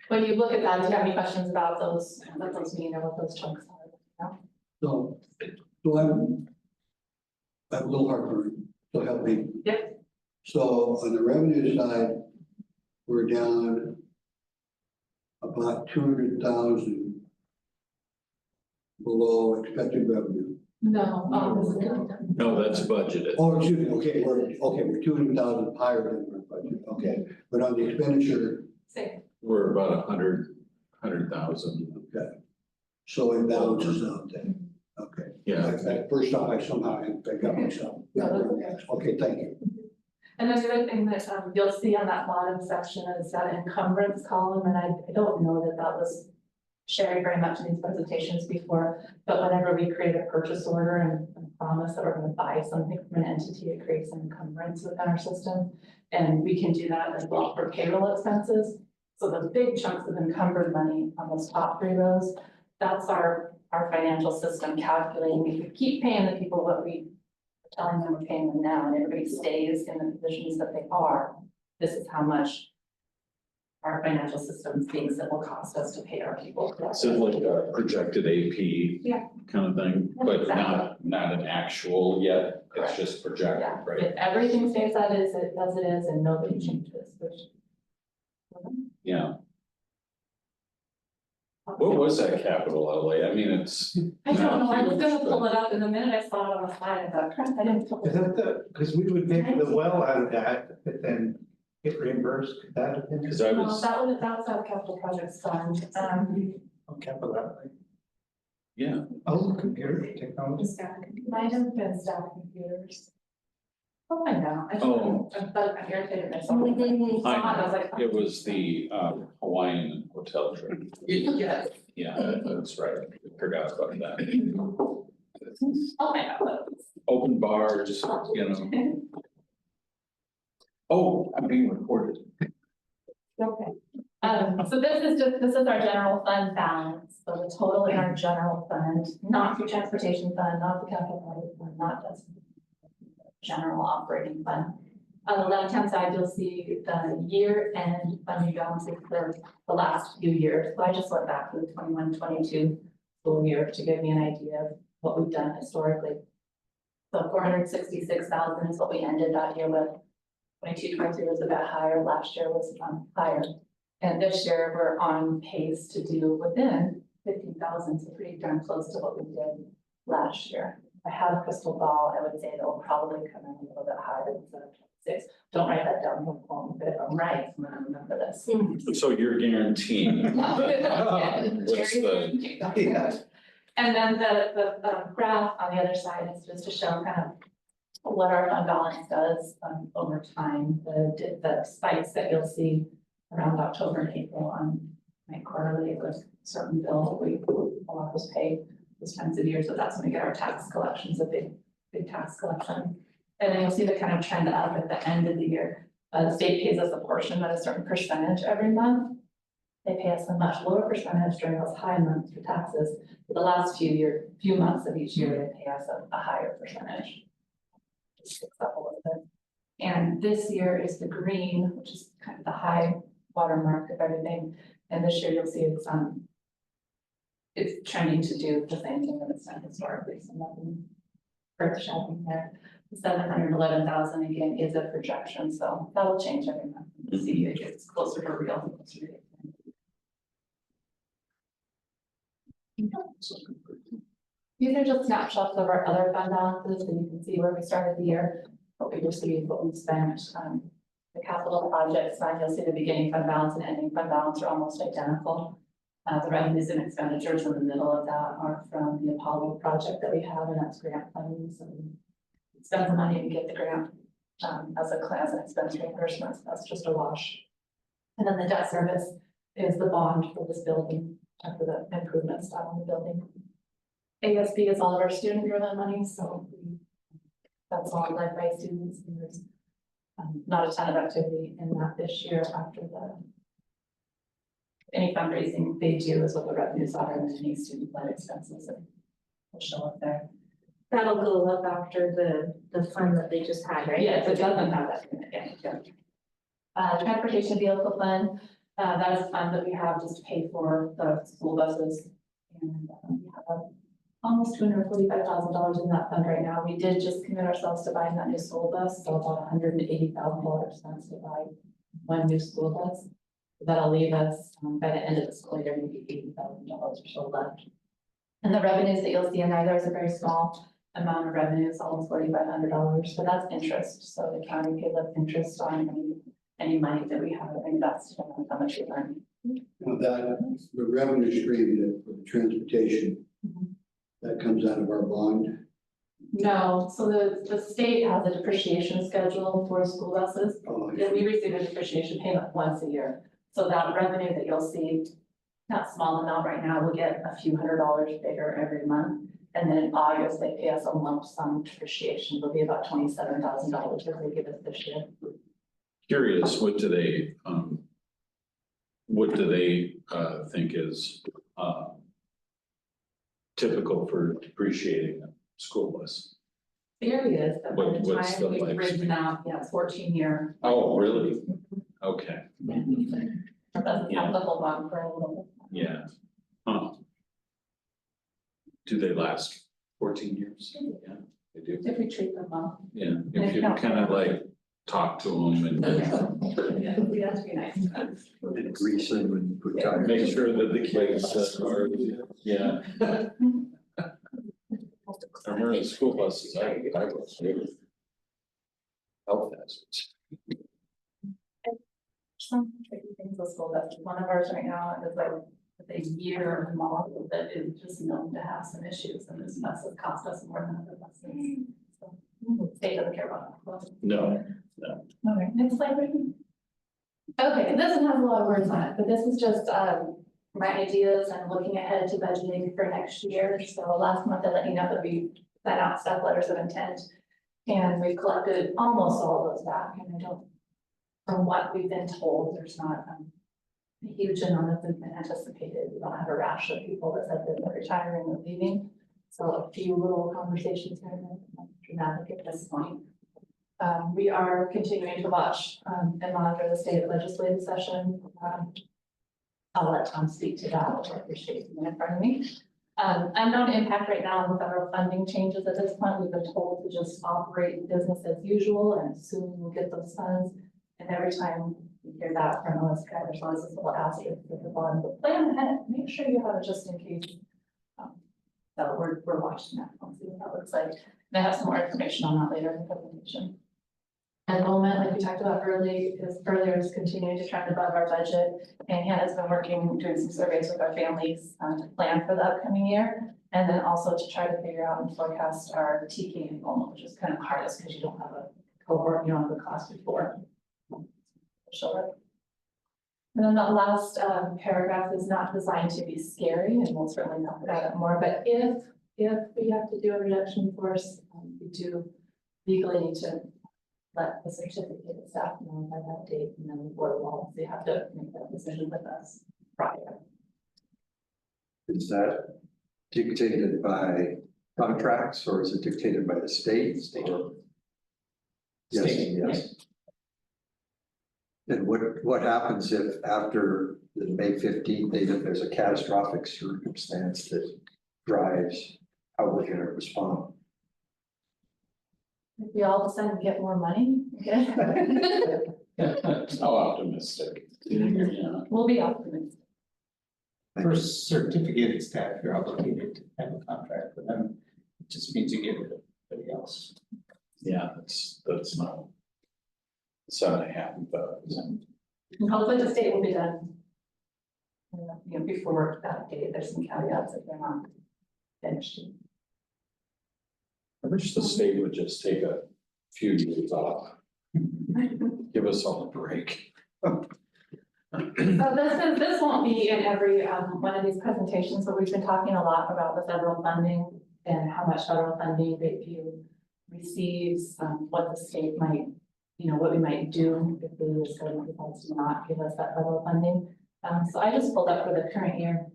Speaker 10: When you look at that, do you have any questions about those, what those mean or what those chunks are?
Speaker 2: So I'm a little heartburn, so help me.
Speaker 10: Yep.
Speaker 2: So on the revenue side, we're down about 200,000 below expected revenue.
Speaker 10: No.
Speaker 3: No, that's budgeted.
Speaker 2: Oh, excuse me, we're 200,000 higher than our budget, okay, but on the expenditure,
Speaker 10: Same.
Speaker 3: We're about 100,000.
Speaker 2: okay. So it balances out then, okay.
Speaker 3: Yeah.
Speaker 2: First off, I somehow got myself. Okay, thank you.
Speaker 10: And then the other thing that you'll see on that bottom section is that encumbrance column, and I don't know that that was shared very much in these presentations before, but whenever we create a purchase order and promise that we're going to buy something from an entity, it creates an encumbrance within our system. And we can do that as well for payroll expenses. So the big chunks of encumbered money on those top three rows, that's our financial system calculating. If we keep paying the people what we are telling them we're paying them now, and everybody stays in the positions that they are, this is how much our financial system thinks it will cost us to pay our people.
Speaker 3: So like a projected AP kind of thing, but
Speaker 10: Exactly.
Speaker 3: not an actual yet.
Speaker 10: Correct.
Speaker 3: It's just projected,
Speaker 10: Yeah,
Speaker 3: right?
Speaker 10: if everything stays as it is, and nobody changes, which.
Speaker 3: Yeah. What was that capital outlay? I mean, it's.
Speaker 10: I don't know, I was
Speaker 3: not
Speaker 10: gonna
Speaker 3: huge,
Speaker 10: pull
Speaker 3: but-
Speaker 10: it up, and the minute I saw it on the slide, I thought, crap, I didn't pull
Speaker 4: Is
Speaker 10: it.
Speaker 4: that the, because we would pay for the well out of that, but then get reimbursed, could that have been?
Speaker 3: Cause I
Speaker 10: No,
Speaker 3: was,
Speaker 10: that was our capital projects fund,
Speaker 4: On capital outlay.
Speaker 3: yeah,
Speaker 4: Oh, computer technology.
Speaker 10: might have been staff computers. Oh, I know, I
Speaker 3: Oh.
Speaker 10: don't, but I'm irritated myself.
Speaker 7: Mhm.
Speaker 10: I was like.
Speaker 3: it was the Hawaiian hotel trip.
Speaker 10: Yes.
Speaker 3: Yeah, that's right. Forgot about that.
Speaker 10: Oh, my God.
Speaker 3: Open bars, you know. Oh, I'm being recorded.
Speaker 10: Okay. So this is our general fund balance, so the total in our general fund, not the transportation fund, not the capital project fund, not just general operating fund. On the left-hand side, you'll see the year-end funding balances for the last few years. So I just went back to the 21-22 school year to give me an idea of what we've done historically. So 466,000 is what we ended that year with. 22-23 was a bit higher, last year was higher. And this year, we're on pace to do within 15,000, so pretty darn close to what we did last year. If I had a crystal ball, I would say that will probably come in a little bit higher than 6. Don't write that down, don't quote me, but if I'm right, I'm gonna remember this.
Speaker 3: So you're guaranteeing.
Speaker 10: Yeah,
Speaker 3: What's the,
Speaker 10: Yeah. And then the graph on the other side is just to show kind of what our fund balance does over time, the spikes that you'll see around October and April on my quarterly with certain bills we a lot of us pay those times of year, so that's when we get our tax collections, a big tax collection. And then you'll see the kind of trend up at the end of the year. The state pays us a portion at a certain percentage every month. They pay us a much lower percentage during those high months for taxes. For the last few months of each year, they pay us a higher percentage. Just sticks up a little bit. And this year is the green, which is kind of the high watermark of everything. And this year you'll see it's trending to do the same thing that it's done historically, so nothing earth shattering there. 711,000 again is a projection, so that'll change every month. We'll see if it gets closer to real. Closer to These are just snapshots of our other fund balances, and you can see where we started the year, what we received, what we spent. The capital projects fund, you'll see the beginning fund balance and ending fund balance are almost identical. The revenues and expenditures in the middle of that are from the Apollo project that we have, and that's grant funding. So we spend the money to get the grant as an expense reimbursement. So that's just a wash. And then the debt service is the bond for this building, for the improvements done on the building. ASB is all of our student-driven money, so that's all led by students. And there's not a ton of activity in that this year after any fundraising they do is what the revenues are, and then any student-led expenses that will show up there.
Speaker 1: That'll go up after the fund that they just had, right?
Speaker 10: Yes, it doesn't have that in it yet. Transportation vehicle fund, that is a fund that we have just to pay for the school buses. And we have almost $245,000 in that fund right now. We did just commit ourselves to buying that new school bus, so about $180,000 expense to buy one new school bus. That'll leave us by the end of the school year, maybe $80,000 or so left. And the revenues that you'll see in there's a very small amount of revenues, almost $4,500, but that's interest. So the county pays us interest on any money that we have invested in how much we earn.
Speaker 2: That, the revenue stream for the transportation, that comes out of our bond.
Speaker 10: No, so the state has a depreciation schedule for school buses.
Speaker 2: Oh,
Speaker 10: And we receive a depreciation payment once a year. So that revenue that you'll see, not small amount right now, will get a few $100s bigger every month. And then in August, they pay us a lump sum depreciation, will be about $27,000 that they give us this year.
Speaker 3: curious, what do they think is typical for depreciating a school bus?
Speaker 10: Theory is that by the
Speaker 3: What's
Speaker 10: time
Speaker 3: the
Speaker 10: we've
Speaker 3: lifespan?
Speaker 10: written out, it's 14-year.
Speaker 3: Oh, really? Okay,
Speaker 10: It doesn't have the whole bond for a little bit.
Speaker 3: yeah. Huh. Do they last 14 years? Yeah, they do.
Speaker 10: If we treat them well.
Speaker 3: Yeah, if you're kind of like talk to them and
Speaker 10: Yeah, we have to be nice to them.
Speaker 9: And grease them and put tires.
Speaker 3: make sure that the kids are, yeah. I remember the school buses, I was, they were health hazards.
Speaker 10: Some tricky things with school buses. One of ours right now is like a year model that is just known to have some issues, and this bus has cost us more than other buses. So, state doesn't care about that.
Speaker 3: No,
Speaker 10: Okay, next slide, Brittany. Okay, this one has a lot of words on it, but this is just my ideas and looking ahead to budgeting for next year. So last month I let you know that we sent out staff letters of intent, and we've collected almost all of those back, and I don't, from what we've been told, there's not a huge amount of them been anticipated. We don't have a rash of people that said that they're retiring or leaving. So a few little conversations here and there, not dramatic at this point. We are continuing to watch and monitor the state legislative session. I'll let Tom speak to that, which I appreciate him in front of me. Unknown impact right now on the federal funding changes at this point. We've been told to just operate business as usual and soon we'll get those funds. And every time we hear that from OSP, there's always this little asterisk at the bottom, but plan ahead, make sure you have it just in case. So we're watching that, we'll see what that looks like. And I have some more information on that later in the presentation. Enrollment, like we talked about earlier, is continuing to trend above our budget. And Hannah's been working, doing some surveys with our families to plan for the upcoming year. And then also to try to figure out and forecast our TK enrollment, which is kind of hardest because you don't have a cohort, you don't have a class before. Sure. And then the last paragraph is not designed to be scary, and we'll certainly talk about it more. But if we have to do a reduction force, we do legally need to let the certificate staff know by that date, and then we'll obviously have to make that decision with us prior.
Speaker 9: Is that dictated by contracts or is it dictated by the state? Or- Yes,
Speaker 4: State.
Speaker 9: yes. And what happens if after the May 15th date, if there's a catastrophic circumstance that drives how we're gonna respond?
Speaker 10: If we all of a sudden get more money, okay?
Speaker 3: how optimistic. Yeah.
Speaker 10: We'll be optimistic.
Speaker 4: For certificated staff, you're obligated to have a contract with them. It just means you get rid of everybody else.
Speaker 3: Yeah, that's not. 7,500.
Speaker 10: And hopefully the state will be done. You know, before that date, there's some caveats if they're not finished.
Speaker 3: I wish the state would just take a few years off, give us all a break.
Speaker 10: So this won't be in every one of these presentations, but we've been talking a lot about the federal funding and how much federal funding Grapeview receives, what the state might, you know, what we might do if the US government decides to not give us that federal funding. So I just pulled up for the current year.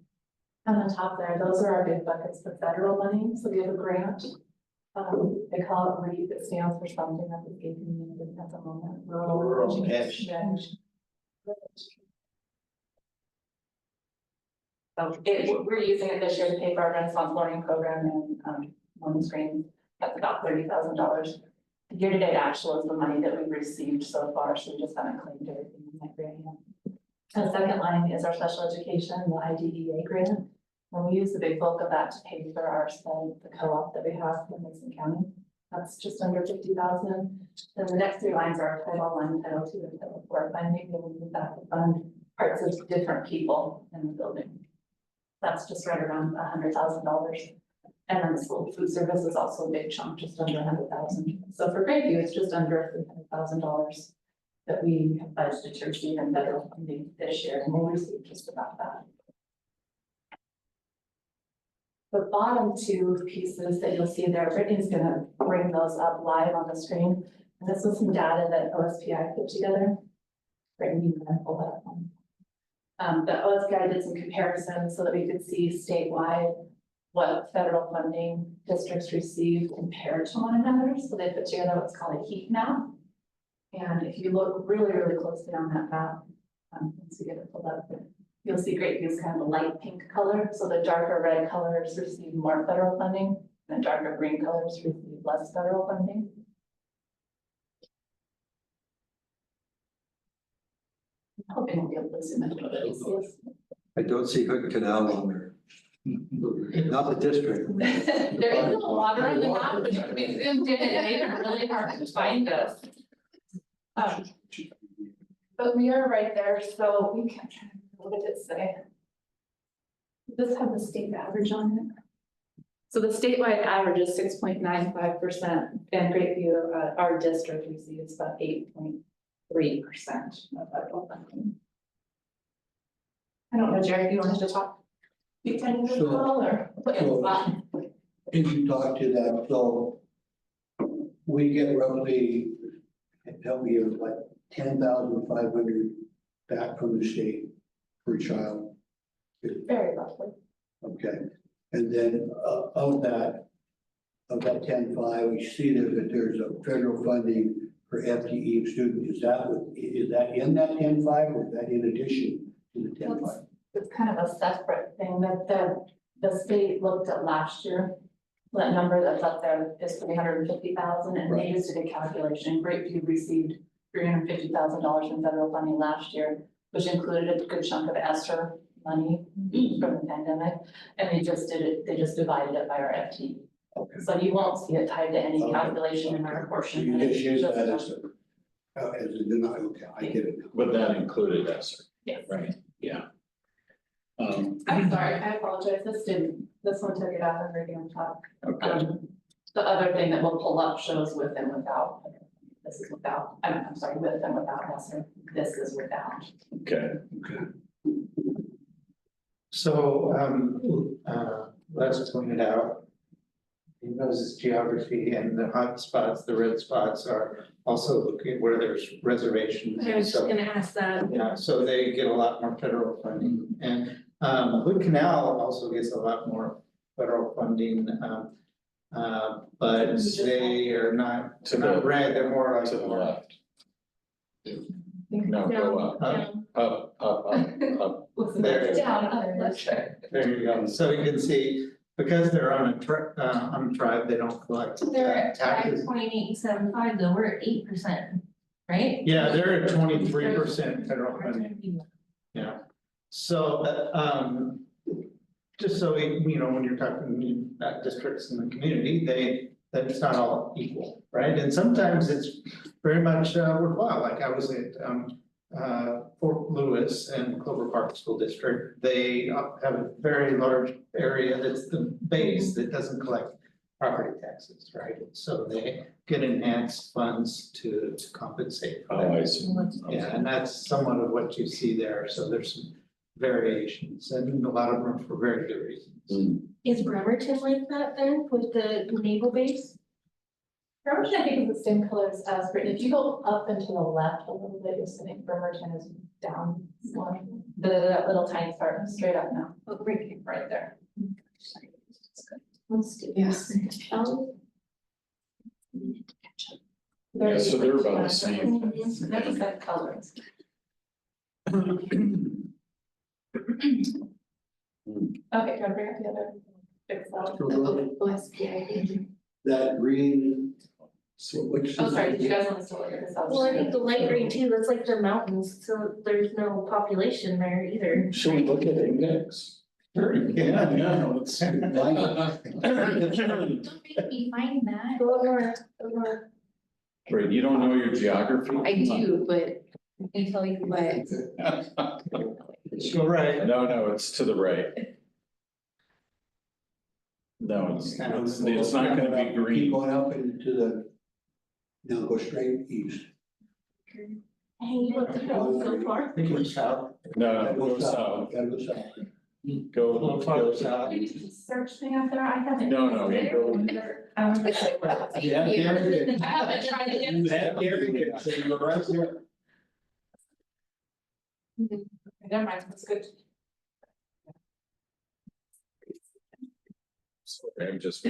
Speaker 10: On the top there, those are our big buckets for federal money. So we have a grant. They call it REAP. It stands for something that is giving me at the moment.
Speaker 4: Rural
Speaker 10: Education. So we're using it this year to pay for our Renaissance Learning Program and one screen. That's about $30,000. Year-to-date actual is the money that we've received so far, so we just haven't claimed everything in that grant yet. And the second line is our special education, the IDEA grant. And we use the big bulk of that to pay for our spend, the co-op that we have in Mason County. That's just under 50,000. Then the next three lines are Title I, Title II, and Title IV funding. And we use that to fund parts of different people in the building. That's just right around $100,000. And then the school food service is also a big chunk, just under 100,000. So for Grapeview, it's just under $300,000 that we have budgeted to receive in federal funding this year, and we'll receive just about that. The bottom two pieces that you'll see there, Brittany's gonna bring those up live on the screen. And this was some data that OSPI put together. Brittany, you can pull that up. The OSPI did some comparisons so that we could see statewide what federal funding districts receive compared to one another. So they put together what's called a heat map. And if you look really, really closely on that map, once you get it pulled up, you'll see Grapeview is kind of a light pink color. So the darker red colors receive more federal funding, and darker green colors receive less federal funding. hope I won't be able to zoom into what it is.
Speaker 9: I don't see Hood Canal on there. Not the district.
Speaker 10: There is no water on the map, but if we zoomed in, it made it really hard to find us. But we are right there, so we can, what did it say? Does this have the state average on it? So the statewide average is 6.95%, and Grapeview, our district, we see it's about 8.3% of federal funding. I don't know, Jerry, if you wanted to talk. Big time as
Speaker 2: Sure.
Speaker 10: well, or put you on the spot?
Speaker 2: If you talk to that, so we get roughly, help me, it was like 10,500 back from the state per child.
Speaker 10: Very roughly.
Speaker 2: Okay, and then of that 10.5, we see that there's a federal funding for FTE student. Is that in that 10.5 or is that in addition to the 10.5?
Speaker 10: It's kind of a separate thing that the state looked at last year. That number that's up there is 350,000, and they
Speaker 2: Right.
Speaker 10: used a calculation. Grapeview received $350,000 in federal funding last year, which included a good chunk of ESSER money from the pandemic. And they just divided it by our FTE.
Speaker 2: Okay.
Speaker 10: So you won't see it tied to any
Speaker 2: Okay.
Speaker 10: calculation in our
Speaker 2: So
Speaker 10: portion.
Speaker 2: you just use that as a denial, okay, I get it now.
Speaker 3: But that included ESSER,
Speaker 10: Yes.
Speaker 3: right? Yeah.
Speaker 10: I'm sorry, I apologize. This one took it out of regular talk.
Speaker 3: Okay,
Speaker 10: The other thing that we'll pull up shows with and without. This is without, I'm sorry, with and without ESSER. This is without.
Speaker 3: okay.
Speaker 4: So, Les pointed out, he knows his geography, and the hot spots, the red spots are also looking where there's reservations.
Speaker 1: I was just
Speaker 4: So,
Speaker 1: gonna ask that.
Speaker 4: yeah, so they get a lot more federal funding, and Hood Canal also gets a lot more federal funding. But they are not,
Speaker 3: To
Speaker 4: they're not
Speaker 3: the-
Speaker 4: red, they're more like.
Speaker 3: To the left. No, go up,
Speaker 1: Down.
Speaker 3: up, up.
Speaker 4: There.
Speaker 10: Down, let's check.
Speaker 4: There you go, so you can see, because they're on a tribe, they don't collect
Speaker 1: They're at
Speaker 4: taxes.
Speaker 1: 5.875 though, we're at 8%, right?
Speaker 4: Yeah, they're at 23% federal funding, yeah. So, just so we, when you're talking about districts in the community, that's not all equal, right? And sometimes it's very much worthwhile, like I was at Fort Lewis and Clover Park School District. They have a very large area that's the base that doesn't collect property taxes, right? So they get enhanced funds to compensate for
Speaker 3: Oh,
Speaker 4: that.
Speaker 3: I see.
Speaker 4: Yeah, and that's somewhat of what you see there, so there's some variations, and a lot of them are for very good reasons.
Speaker 1: Is Bremerton like that then with the naval base?
Speaker 10: Bremerton, I think, is the same colors as Britain. If you go up and to the left a little bit, you'll see that Bremerton is down one. That little tiny part, straight up now.
Speaker 1: Oh, right.
Speaker 10: Right there.
Speaker 1: Let's do
Speaker 10: Yes.
Speaker 1: this.
Speaker 3: Yeah, so they're about the same.
Speaker 10: They're the same colors. Okay, can I bring up the other? Fix that.
Speaker 1: OSPI.
Speaker 2: That green, so which.
Speaker 10: Oh, sorry, did you guys want to still look at this?
Speaker 1: Well, I think the light green too, that's like the mountains, so there's no population there either.
Speaker 3: Should we look at index?
Speaker 4: Sure, you can.
Speaker 3: Yeah, let's.
Speaker 1: Don't make me find that. Go over.
Speaker 3: Right, you don't know your geography?
Speaker 1: I do, but I can tell you what.
Speaker 4: Go right.
Speaker 3: No, it's to the right. No, it's not gonna be
Speaker 2: Keep
Speaker 3: green.
Speaker 2: going up into the, now go straight east.
Speaker 1: Hey, you looked it up so far.
Speaker 4: I think it's south.
Speaker 3: No, go south,
Speaker 2: Gotta go south.
Speaker 3: go.
Speaker 4: A little farther south.
Speaker 10: Maybe just search thing up there, I haven't.
Speaker 3: No, you go.
Speaker 2: Yeah, there
Speaker 10: I haven't tried it yet.
Speaker 2: you go. So you're right there.
Speaker 10: Never mind, that's good.
Speaker 3: I'm just.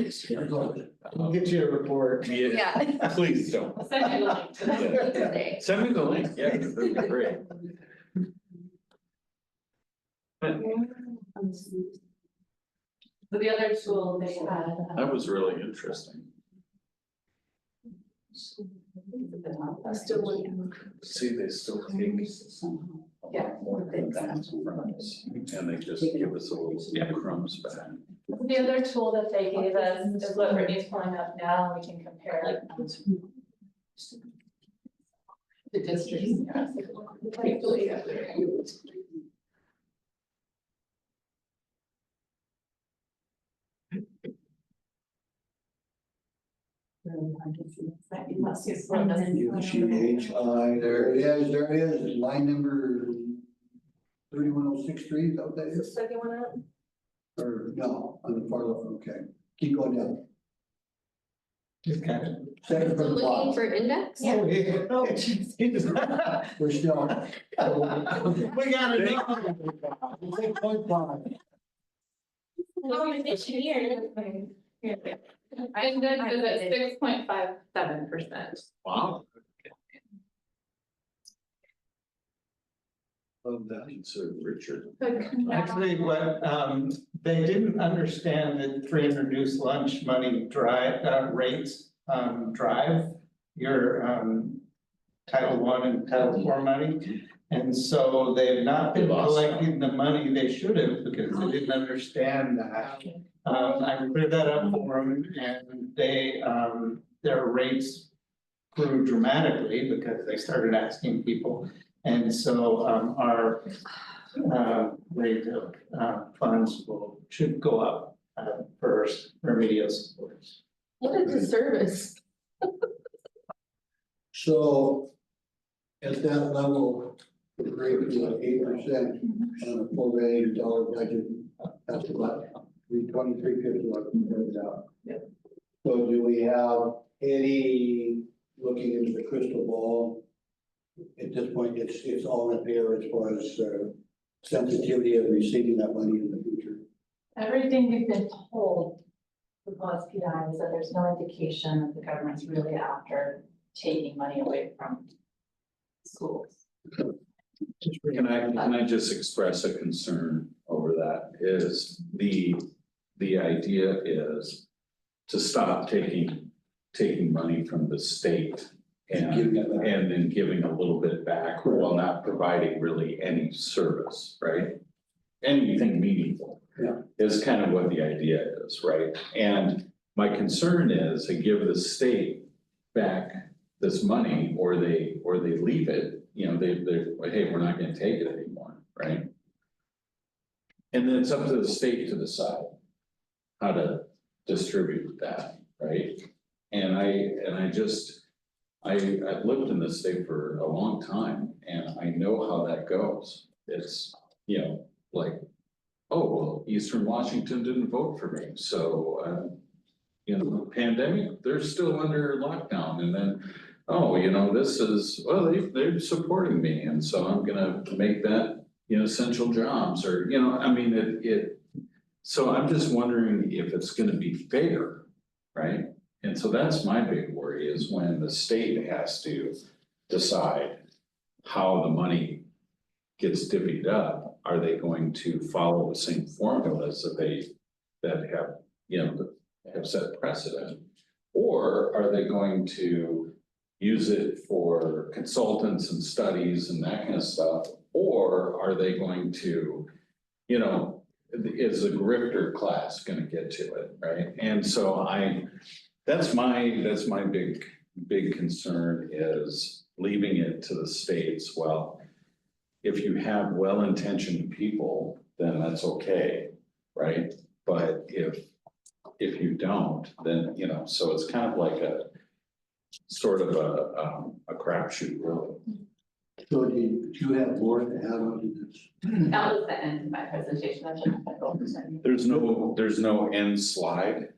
Speaker 4: We'll get you a report.
Speaker 3: Yeah, please don't.
Speaker 10: I'll send you the link to that.
Speaker 1: Today.
Speaker 3: Send me the link, yeah, that'd be great.
Speaker 10: So the other tool they had.
Speaker 3: That was really interesting.
Speaker 1: Still looking.
Speaker 3: See, they still take
Speaker 10: Yeah.
Speaker 3: more good things from us, and they just give us a little crumbs back.
Speaker 10: The other tool that they gave us is what Brittany's pulling up now, and we can compare like. The districts.
Speaker 2: UGHI, there it is, line number 3106 is that what that is?
Speaker 6: Second one out.
Speaker 2: Or no, on the far left, okay, keep going down.
Speaker 4: Just kind of.
Speaker 2: Second from the bottom,
Speaker 1: for index?
Speaker 4: Oh, yeah. Oh, geez.
Speaker 2: we're still.
Speaker 4: We got it.
Speaker 2: 6.5.
Speaker 1: Oh, you mentioned here.
Speaker 10: Index is at 6.57%.
Speaker 3: Wow. Love that. So Richard.
Speaker 4: Actually, what, they didn't understand that free and reduced lunch money rates, drive your, Title I and Title IV money. And so they've not been
Speaker 3: They lost that.
Speaker 4: collecting the money they should have because they didn't understand that. I cleared that up for them and they, their rates grew dramatically because they started asking people. And so, our, rate of, funds should go up, for remedial supports.
Speaker 10: What is the service?
Speaker 2: So at that level, the rate is like 8% on a $4 million budget. That's about 323.50 what we figured out.
Speaker 10: Yeah.
Speaker 2: So do we have any, looking into the crystal ball? At this point, it's all in there as far as sensitivity of receiving that money in the future.
Speaker 10: Everything we've been told with OSPI is that there's no indication that the government's really after taking money away from schools.
Speaker 3: Can I just express a concern over that, is the idea is to stop taking money from the state and then giving a little bit back while not providing really any service, right? Anything meaningful.
Speaker 2: Yeah.
Speaker 3: Is kind of what the idea is, right? And my concern is to give the state back this money, or they leave it, you know, they're, hey, we're not gonna take it anymore, right? And then it's up to the state to decide how to distribute that, right? And I've lived in this state for a long time, and I know how that goes. It's, you know, like, oh, well, Eastern Washington didn't vote for me, so, you know, pandemic, they're still under lockdown, and then, oh, you know, this is, well, they're supporting me, and so I'm gonna make that, you know, essential jobs, or, you know, I mean, so I'm just wondering if it's gonna be fair, right? And so that's my big worry, is when the state has to decide how the money gets divvied up, are they going to follow the same formulas that have, you know, that have set precedent? Or are they going to use it for consultants and studies and that kind of stuff? Or are they going to, you know, is the grifter class gonna get to it, right? And so that's my big concern, is leaving it to the states. Well, if you have well-intentioned people, then that's okay, right? But if you don't, then, you know, so it's kind of like a sort of a crapshoot, really.
Speaker 2: So do you have more to add on to this?
Speaker 10: That was the end of my presentation. I should have go percent.
Speaker 3: There's no end slide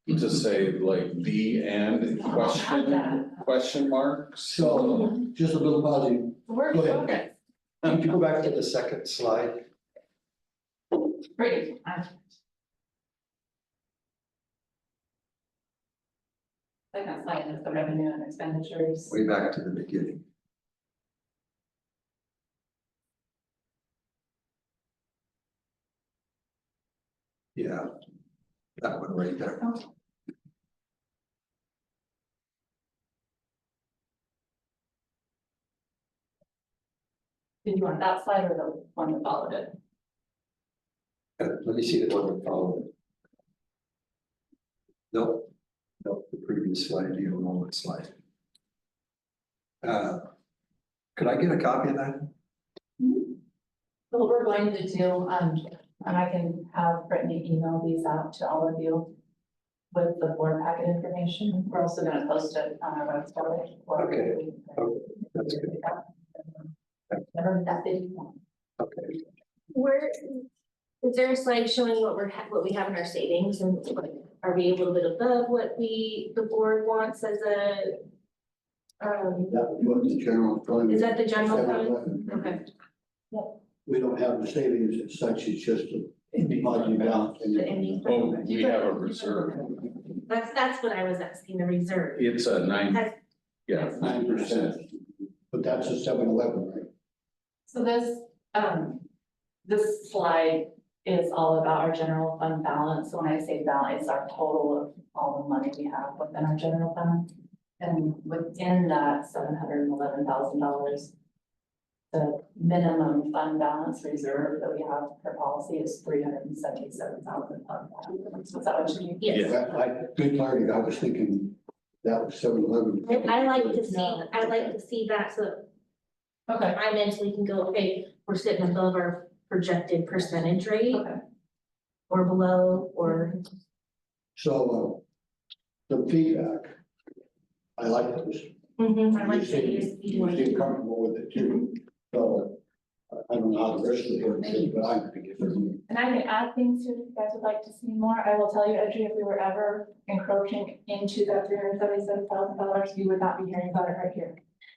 Speaker 3: to say like the end question mark.
Speaker 2: So just a little positive.
Speaker 10: We're
Speaker 2: Go ahead.
Speaker 10: progress.
Speaker 9: Can you go back to the second slide?
Speaker 10: Great. Second slide is the revenue and expenditures.
Speaker 9: Way back to the beginning. Yeah, that one right there.
Speaker 10: Did you want that slide or the one that followed it?
Speaker 9: Let me see the one that followed. Nope, nope, the previous slide, you don't know what slide. Could I get a copy of that?
Speaker 10: So what we're going to do, and I can have Brittany email these out to all of you with the board packet information. We're also gonna post it on our website.
Speaker 9: Okay. Oh, that's good.
Speaker 10: Never that big.
Speaker 9: Okay.
Speaker 1: Where, is there a slide showing what we have in our savings and like, are we a little bit above what the board wants as a?
Speaker 2: That was what the general fund.
Speaker 1: Is that the general fund?
Speaker 2: 711.
Speaker 1: Okay.
Speaker 2: We don't have the savings as such, it's just a budget balance.
Speaker 1: The ending.
Speaker 3: Oh, we have a reserve.
Speaker 1: That's what I was asking, the reserve.
Speaker 3: It's a 9,
Speaker 1: Has-
Speaker 3: yeah.
Speaker 2: 9%, but that's a 7-Eleven, right?
Speaker 10: So this slide is all about our general fund balance. So when I say balance, it's our total of all the money we have within our general fund. And within that $711,000, the minimum fund balance reserve that we have per policy is $377,000. Was that what you mean?
Speaker 1: Yes.
Speaker 2: Good clarity, I was thinking that was 7-Eleven.
Speaker 1: I like to see that, so
Speaker 10: Okay.
Speaker 1: I mentally can go, okay, we're sitting above our projected percentage rate
Speaker 10: Okay.
Speaker 1: or below, or.
Speaker 2: So, some feedback. I like this.
Speaker 1: I like
Speaker 2: You
Speaker 1: that
Speaker 2: seem comfortable with it too. So, I don't know how the rest of the board feels, but I think it's.
Speaker 10: And I can add things to it if you guys would like to see more. I will tell you, Edry, if we were ever encroaching into that $377,000, you would not be hearing about it right here.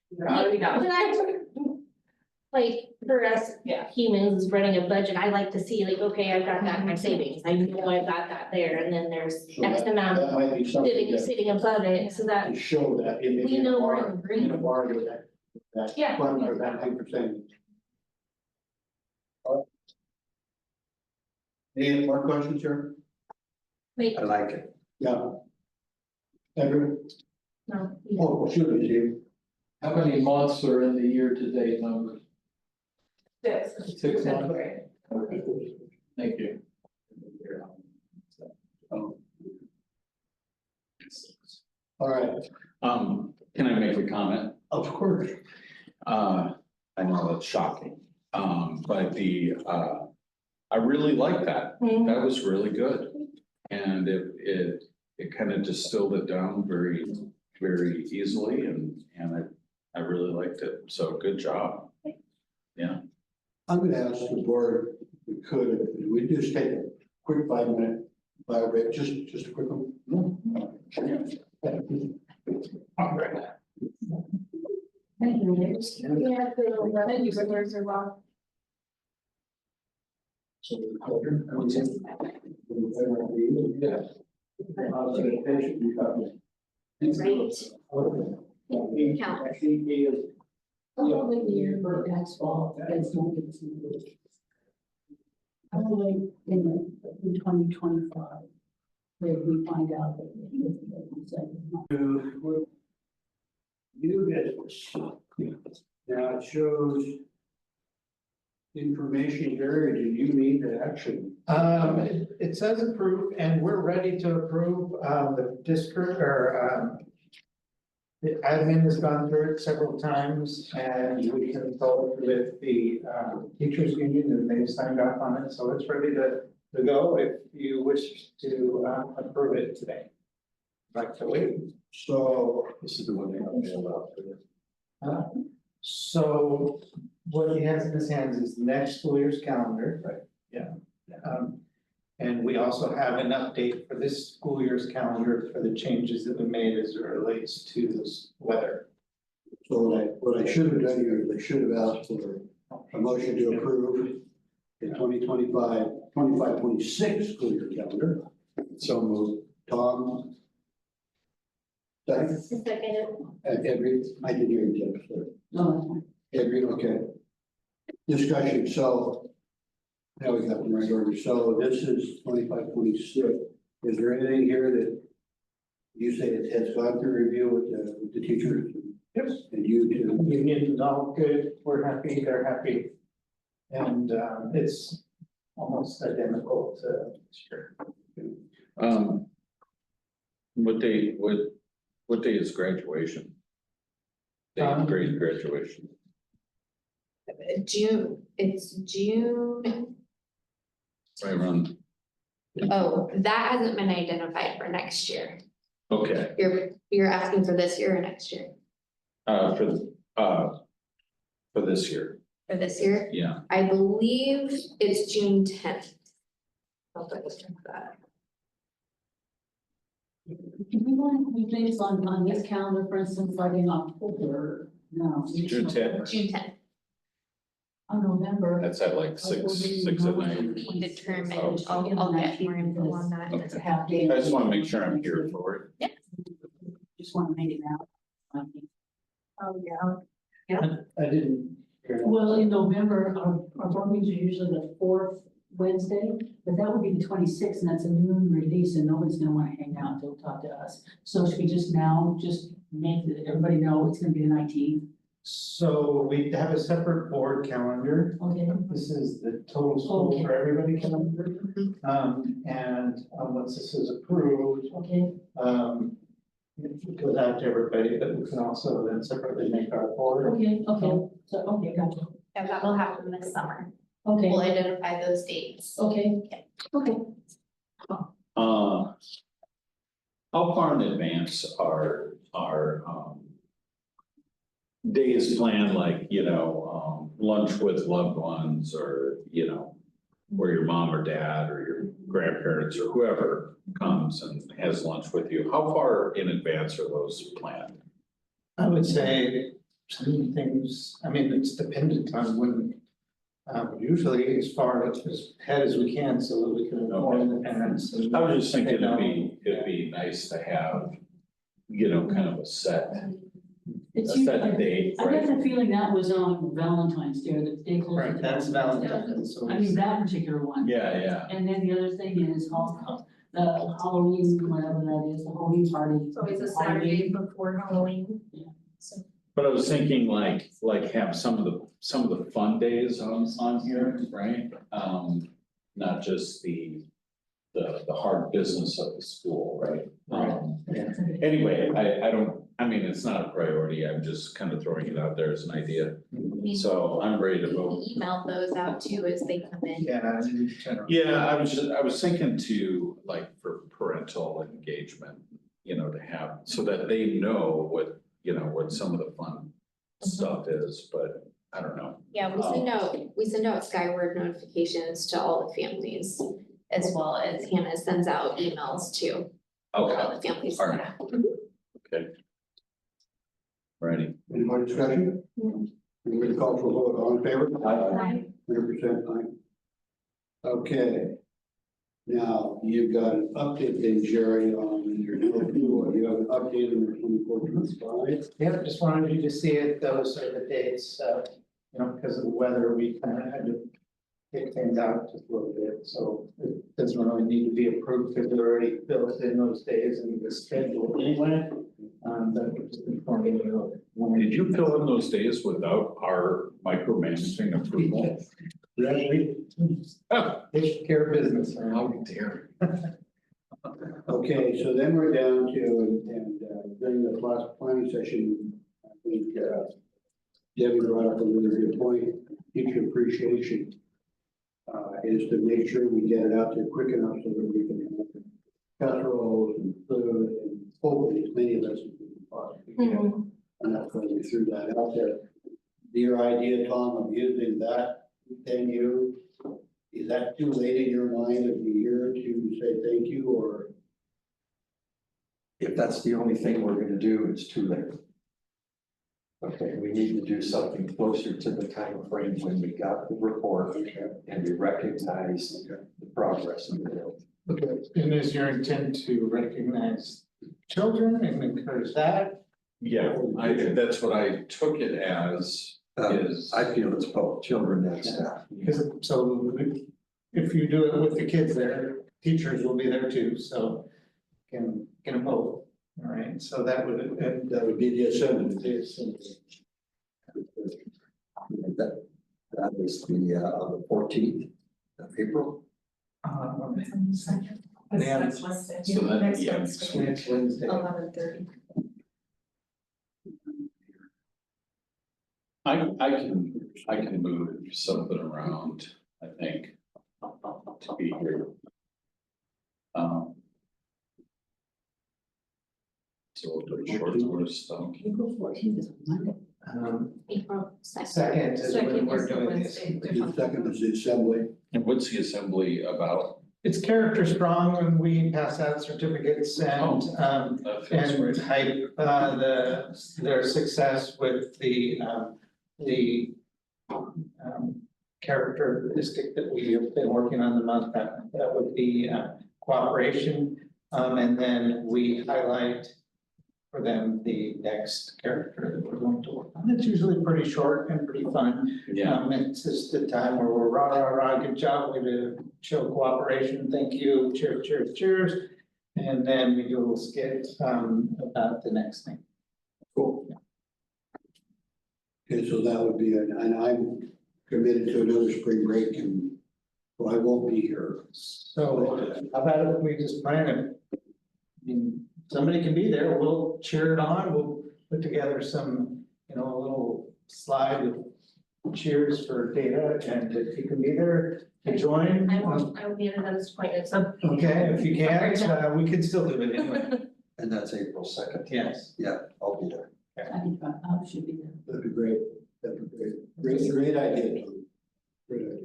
Speaker 10: You would already know.
Speaker 1: Like, for us
Speaker 10: Yeah.
Speaker 1: humans is running a budget, I like to see like, okay, I've got that in my savings, I know I've got that there, and then there's
Speaker 2: So
Speaker 1: X amount
Speaker 2: That might be something
Speaker 1: sitting above it, so that
Speaker 2: to show that in
Speaker 1: we know we're in the green.
Speaker 2: in a bar with that
Speaker 10: Yeah.
Speaker 2: fund or that 9%. Any more questions, sir?
Speaker 1: Wait,
Speaker 9: I like it.
Speaker 2: Yeah. Everyone?
Speaker 1: no.
Speaker 2: Oh, shoot, Steve.
Speaker 5: How many months are in the year-to-date numbers?
Speaker 10: 6.
Speaker 5: 6 months? Thank you.
Speaker 2: All right,
Speaker 3: Can I make a comment?
Speaker 2: of course.
Speaker 3: I know that's shocking, but I really like that. That was really good. And it kind of distilled it down very, very easily and I really liked it. So good job. Yeah.
Speaker 2: I'm gonna ask the board, if we could, if we just take a quick 5-minute bio break, just a quick one.
Speaker 3: All right.
Speaker 1: Thank you. Yeah, the users are well.
Speaker 2: So, yeah.
Speaker 11: Only in 2025, where we find out that.
Speaker 2: New business. Now it shows information buried, do you need action?
Speaker 4: It says approve, and we're ready to approve, the district or, the admin has gone through it several times and we consulted with the, teachers union and they've signed off on it, so it's ready to go if you wish to, approve it today. Like to wait.
Speaker 2: So,
Speaker 9: This is the one they have mailed out for you.
Speaker 4: So what he has in his hands is next school year's calendar. Right. Yeah. And we also have an update for this school year's calendar for the changes that we made as it relates to this weather.
Speaker 2: so what I should have done here is I should have asked for a motion to approve the 2025-26 school year calendar. So moved. Tom? Second, and every, I didn't hear you, Jeff, sorry.
Speaker 11: No,
Speaker 2: Every, okay. Discussion, so now we got the right order. So this is 25-26. Is there anything here that you say it has gone through review with the teachers, And you too.
Speaker 4: Union is all good, we're happy, they're happy. And it's almost identical to sure.
Speaker 3: What day is graduation? Eighth grade graduation.
Speaker 1: June, it's June.
Speaker 3: Right around,
Speaker 1: Oh, that hasn't been identified for next year.
Speaker 3: okay,
Speaker 1: You're asking for this year or next year?
Speaker 3: For this year,
Speaker 1: For this year?
Speaker 3: yeah.
Speaker 1: I believe it's June 10th. I'll double check that.
Speaker 11: Do we want to do things on this calendar, for instance, like in October? No.
Speaker 3: June 10th.
Speaker 1: June 10th.
Speaker 11: On November.
Speaker 3: That's at like six at night.
Speaker 1: We determined, I'll get more info on that.
Speaker 11: It's a half day.
Speaker 3: I just wanna make sure I'm here for it.
Speaker 11: Just want to make it out.
Speaker 1: Oh, yeah.
Speaker 4: I didn't.
Speaker 11: Well, in November, our board meetings are usually the fourth Wednesday, but that would be the 26th, and that's a noon release, and nobody's gonna wanna hang out, they'll talk to us. So should we just make everybody know it's gonna be the 19th?
Speaker 4: So we have a separate board calendar.
Speaker 11: Okay,
Speaker 4: This is the total school for everybody calendar.
Speaker 1: Mm-hmm.
Speaker 4: And once this is approved,
Speaker 11: okay,
Speaker 4: it goes out to everybody, but we can also then separately make our board.
Speaker 11: okay, so, okay, gotcha,
Speaker 1: Yeah, that will happen this summer.
Speaker 11: okay,
Speaker 1: We'll identify those dates.
Speaker 11: okay, okay.
Speaker 3: How far in advance are days planned, like, lunch with loved ones, or, where your mom or dad or your grandparents or whoever comes and has lunch with you? How far in advance are those planned?
Speaker 4: I would say some things, I mean, it's dependent on when, usually as far ahead as we can, so that we can inform the parents. And
Speaker 3: I was just thinking
Speaker 4: they know.
Speaker 3: it'd be nice to have, kind of a set
Speaker 11: It's
Speaker 3: date,
Speaker 11: I
Speaker 3: right?
Speaker 11: get the feeling that was on Valentine's Day, the day closer.
Speaker 4: Right,
Speaker 11: to
Speaker 4: that's Valentine's, so.
Speaker 11: I mean, that particular one.
Speaker 3: Yeah, yeah.
Speaker 11: And then the other thing is the Halloween, whatever that is, the Halloween party.
Speaker 1: It's always a Saturday before Halloween.
Speaker 11: Yeah.
Speaker 1: So
Speaker 3: But I was thinking like have some of the fun days on here, right? Not just the hard business of the school, right? Anyway, I mean, it's not a priority, I'm just kind of throwing it out there as an idea. So I'm ready to vote.
Speaker 1: Email those out too as they come in.
Speaker 4: Yeah. in general.
Speaker 3: Yeah, I was thinking to, like, for parental engagement, to have, so that they know what some of the fun stuff is, but I don't know.
Speaker 1: Yeah, we send out Skyward notifications to all the families, as well as Hannah sends out emails to all
Speaker 3: Okay,
Speaker 1: the families.
Speaker 3: All right. okay. Righty.
Speaker 2: Any more discussion? Anybody call for a vote, all in favor?
Speaker 1: Aye.
Speaker 2: 100% aye. Okay. Now, you've got an update then, Jerry, on your new approval. You have an update on your 24-25.
Speaker 4: Yeah, just wanted you to see it, those are the dates, because of the weather, we kind of had to kick things out just a little bit, so it doesn't really need to be approved because they're already built in those days and the schedule anyway. But we're just informing you of when.
Speaker 3: Did you fill in those days without our micromanaging approval?
Speaker 4: Really? Take care of business. right?
Speaker 3: How dare
Speaker 2: Okay, so then we're down to, and during the last planning session, I think Debbie brought up a really good point, teacher appreciation. Is to make sure we get it out there quick enough so that we can have casseroles and food and hopefully as many of us as we can possibly get. And that's why we threw that out there. Your idea, Tom, of using that venue, is that too late in your mind of the year to say thank you, or?
Speaker 9: If that's the only thing we're gonna do, it's too late. Okay, we need to do something closer to the time frame when we got the report and we recognize the progress of the bill.
Speaker 4: Okay, and is your intent to recognize children and encourage that?
Speaker 3: Yeah, that's what I took it as, is.
Speaker 9: I feel it's both children and staff.
Speaker 4: Because so if you do it with the kids there, teachers will be there too, so can get them both. All right, so that would,
Speaker 2: That would be the assembly.
Speaker 9: That is on the 14th of April.
Speaker 4: Yeah.
Speaker 1: Next Wednesday.
Speaker 3: So that,
Speaker 1: Next
Speaker 3: yeah,
Speaker 1: Wednesday,
Speaker 4: next Wednesday.
Speaker 1: 11:30.
Speaker 3: I can move something around, I think, to be here. So we'll put short notice stuff.
Speaker 11: April 14th is Monday.
Speaker 10: April
Speaker 4: Second is when we're
Speaker 10: is the
Speaker 4: doing this.
Speaker 10: Wednesday.
Speaker 2: The second is the assembly.
Speaker 3: And what's the assembly about?
Speaker 4: It's character strong and we pass out certificates and,
Speaker 3: That feels
Speaker 4: and
Speaker 3: right.
Speaker 4: hype, their success with the characteristic that we have been working on the month, that would be, cooperation. And then we highlight for them the next character that we're going to work on. It's usually pretty short and pretty fun.
Speaker 3: Yeah,
Speaker 4: It's just a time where we're rah, rah, rah, good job, way to show cooperation, thank you, cheers, cheers, cheers. And then we do a little skit, about the next thing.
Speaker 2: Cool. Okay, so that would be, and I'm committed to another spring break and well, I won't be here.
Speaker 4: So how about if we just plan it? I mean, somebody can be there, we'll cheer it on, we'll put together some, a little slide with cheers for Data, and if you can be there to join.
Speaker 10: I will be at another disappointment, so.
Speaker 4: Okay, if you can't, we can still do it anyway.
Speaker 9: And that's April 2nd.
Speaker 4: Yes.
Speaker 9: Yeah, I'll be there.
Speaker 11: I think I should be there.
Speaker 2: That'd be great. That'd be great. Great idea, Tom. Great idea.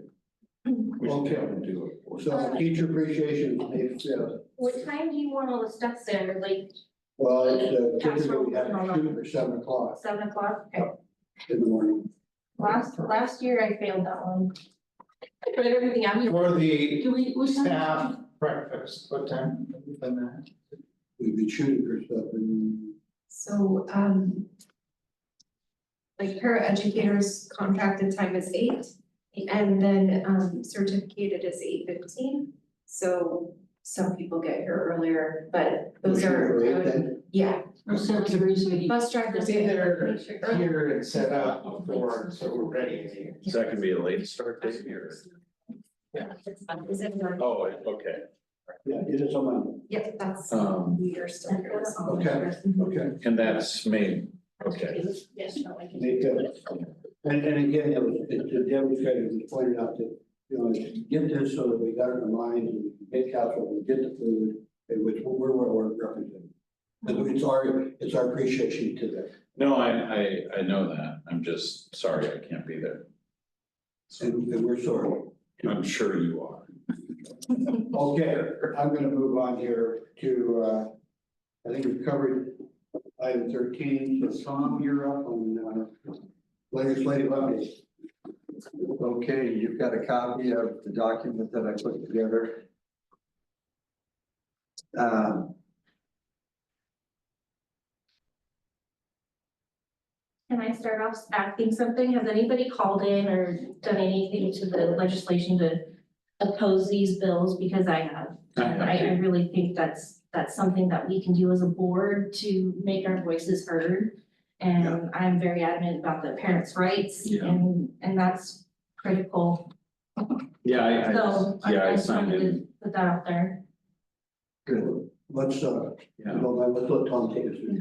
Speaker 3: we should
Speaker 2: Okay.
Speaker 3: probably do it.
Speaker 2: So teacher appreciation, May 5th.
Speaker 10: What time do you want all the stuff there, like
Speaker 2: Well, it's typically we have to shoot for 7 o'clock
Speaker 10: 7:00? Okay.
Speaker 2: in the morning.
Speaker 10: Last year I failed that one. I tried everything out.
Speaker 4: For the
Speaker 11: Do we, which time?
Speaker 4: staff breakfast, what time? have you done that?
Speaker 2: We'd be shooting for stuff and
Speaker 1: So, like paraeducators contracted time is 8, and then, certificated is 8:15. So some people get here earlier, but those
Speaker 2: shoot
Speaker 1: are,
Speaker 2: for 8 then.
Speaker 1: yeah,
Speaker 11: Or 7:30, so we.
Speaker 1: bus drivers.
Speaker 4: It's either
Speaker 1: make sure early.
Speaker 4: here and set up before, so we're ready.
Speaker 3: Is that gonna be a late start date here?
Speaker 1: Is it not-
Speaker 3: Oh, okay.
Speaker 2: Yeah, it is on Monday.
Speaker 1: Yep, that's,
Speaker 3: Um,
Speaker 1: we are still here. so-
Speaker 2: Okay. Okay.
Speaker 3: and that's May, okay.
Speaker 1: Yes, no, I can.
Speaker 2: May 5th. And again, it's demonstrated, we pointed out that, get this so that we got it in our minds and we can get capital, we get the food, and which we're representing. And it's our appreciation to them.
Speaker 3: No, I know that. I'm just sorry I can't be there.
Speaker 2: And we're sorry.
Speaker 3: I'm sure you are.
Speaker 2: Okay, I'm gonna move on here to, I think we've covered item 13, so Tom, you're up on, legislative updates.
Speaker 9: Okay, you've got a copy of the document that I put together.
Speaker 10: Can I start off asking something? Has anybody called in or done anything to the legislation to oppose these bills? Because I have. And I really think that's something that we can do as a board to make our voices heard. And I'm very adamant about the parents' rights
Speaker 3: Yeah.
Speaker 10: and that's critical.
Speaker 3: Yeah,
Speaker 10: So
Speaker 3: I
Speaker 10: just
Speaker 3: signed
Speaker 10: wanted
Speaker 3: in.
Speaker 10: to put that out there.
Speaker 9: Good,
Speaker 2: Let's,
Speaker 3: Yeah.
Speaker 2: let's let Tom take us through.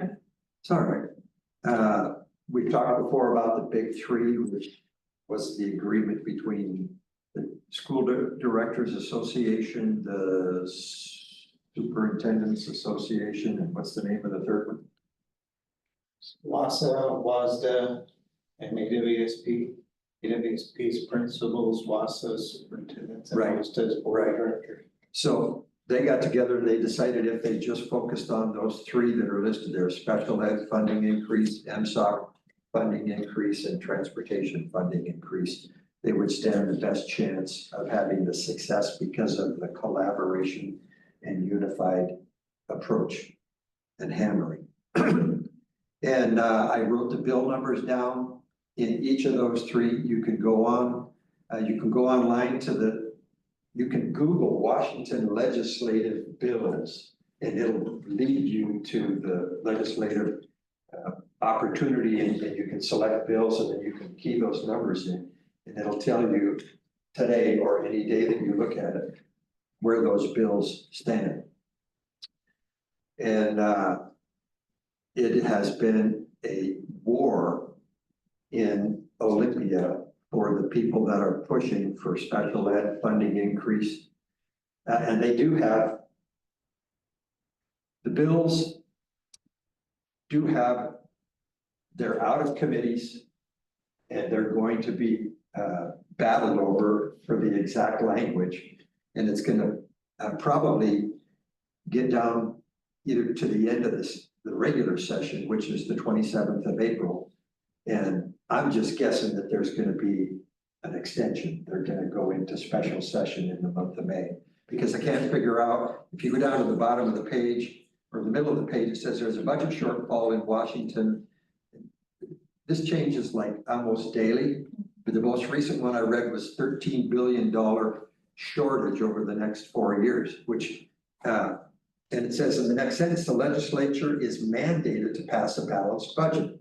Speaker 9: it's all right. We talked before about the big three, which was the agreement between the School Directors Association, the Superintendent's Association, and what's the name of the third one?
Speaker 4: WASA, WASDA, and AWSP. AWSP's principals, WASA superintendents, and
Speaker 9: Right.
Speaker 4: WASDA's board of directors.
Speaker 9: So they got together and they decided if they just focused on those three that are listed there, special ed funding increase, MSOC funding increase, and transportation funding increase, they would stand the best chance of having the success because of the collaboration and unified approach and hammering. And I wrote the bill numbers down. In each of those three, you can go online to you can Google Washington legislative bills, and it'll lead you to the legislative opportunity, and you can select bills, and then you can key those numbers in. And it'll tell you today or any day that you look at it, where those bills stand. And it has been a war in Olympia for the people that are pushing for special ed funding increase. And they do have, the bills do have, they're out of committees, and they're going to be battled over for the exact language. And it's gonna probably get down either to the end of the regular session, which is the 27th of April. And I'm just guessing that there's gonna be an extension. They're gonna go into special session in the month of May. Because I can't figure out, if you go down to the bottom of the page, or the middle of the page, it says there's a budget shortfall in Washington. This changes like almost daily, but the most recent one I read was $13 billion shortage over the next 4 years, which, and it says in the next sentence, the legislature is mandated to pass a balanced budget,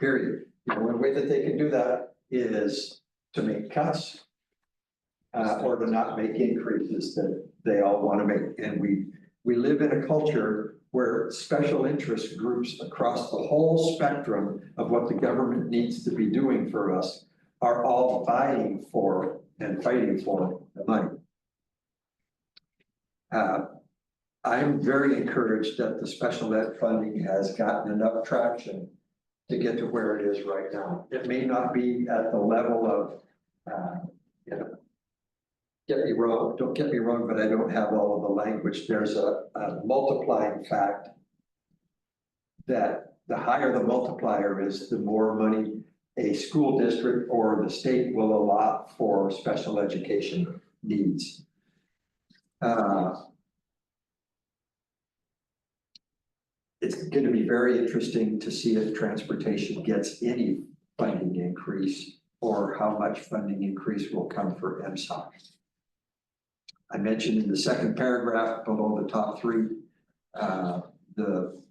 Speaker 9: period. The only way that they can do that is to make cuts or to not make increases that they all want to make. And we live in a culture where special interest groups across the whole spectrum of what the government needs to be doing for us are all vying for and fighting for the money. I'm very encouraged that the special ed funding has gotten enough traction to get to where it is right now. It may not be at the level of, you know, don't get me wrong, but I don't have all of the language. There's a multiplying fact that the higher the multiplier is, the more money a school district or the state will allot for special education needs. It's going to be very interesting to see if transportation gets any funding increase or how much funding increase will come for MSOC. I mentioned in the second paragraph below the top three, the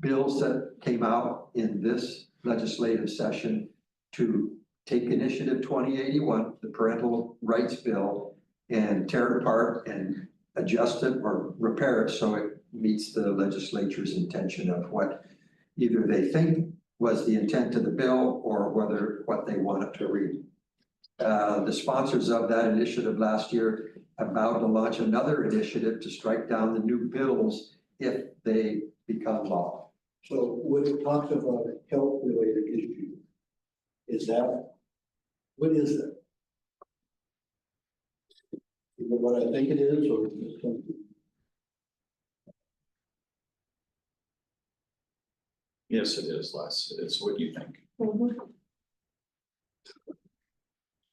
Speaker 9: bills that came out in this legislative session to take Initiative 2081, the parental rights bill, and tear it apart and adjust it or repair it so it meets the legislature's intention of what either they think was the intent of the bill or whether what they want it to read. The sponsors of that initiative last year have vowed to launch another initiative to strike down the new bills if they become law.
Speaker 2: So when it talks about a health-related issue, is that, what is that? Is it what I think it is, or is it something?
Speaker 3: Yes, it is, Les. It's what you think.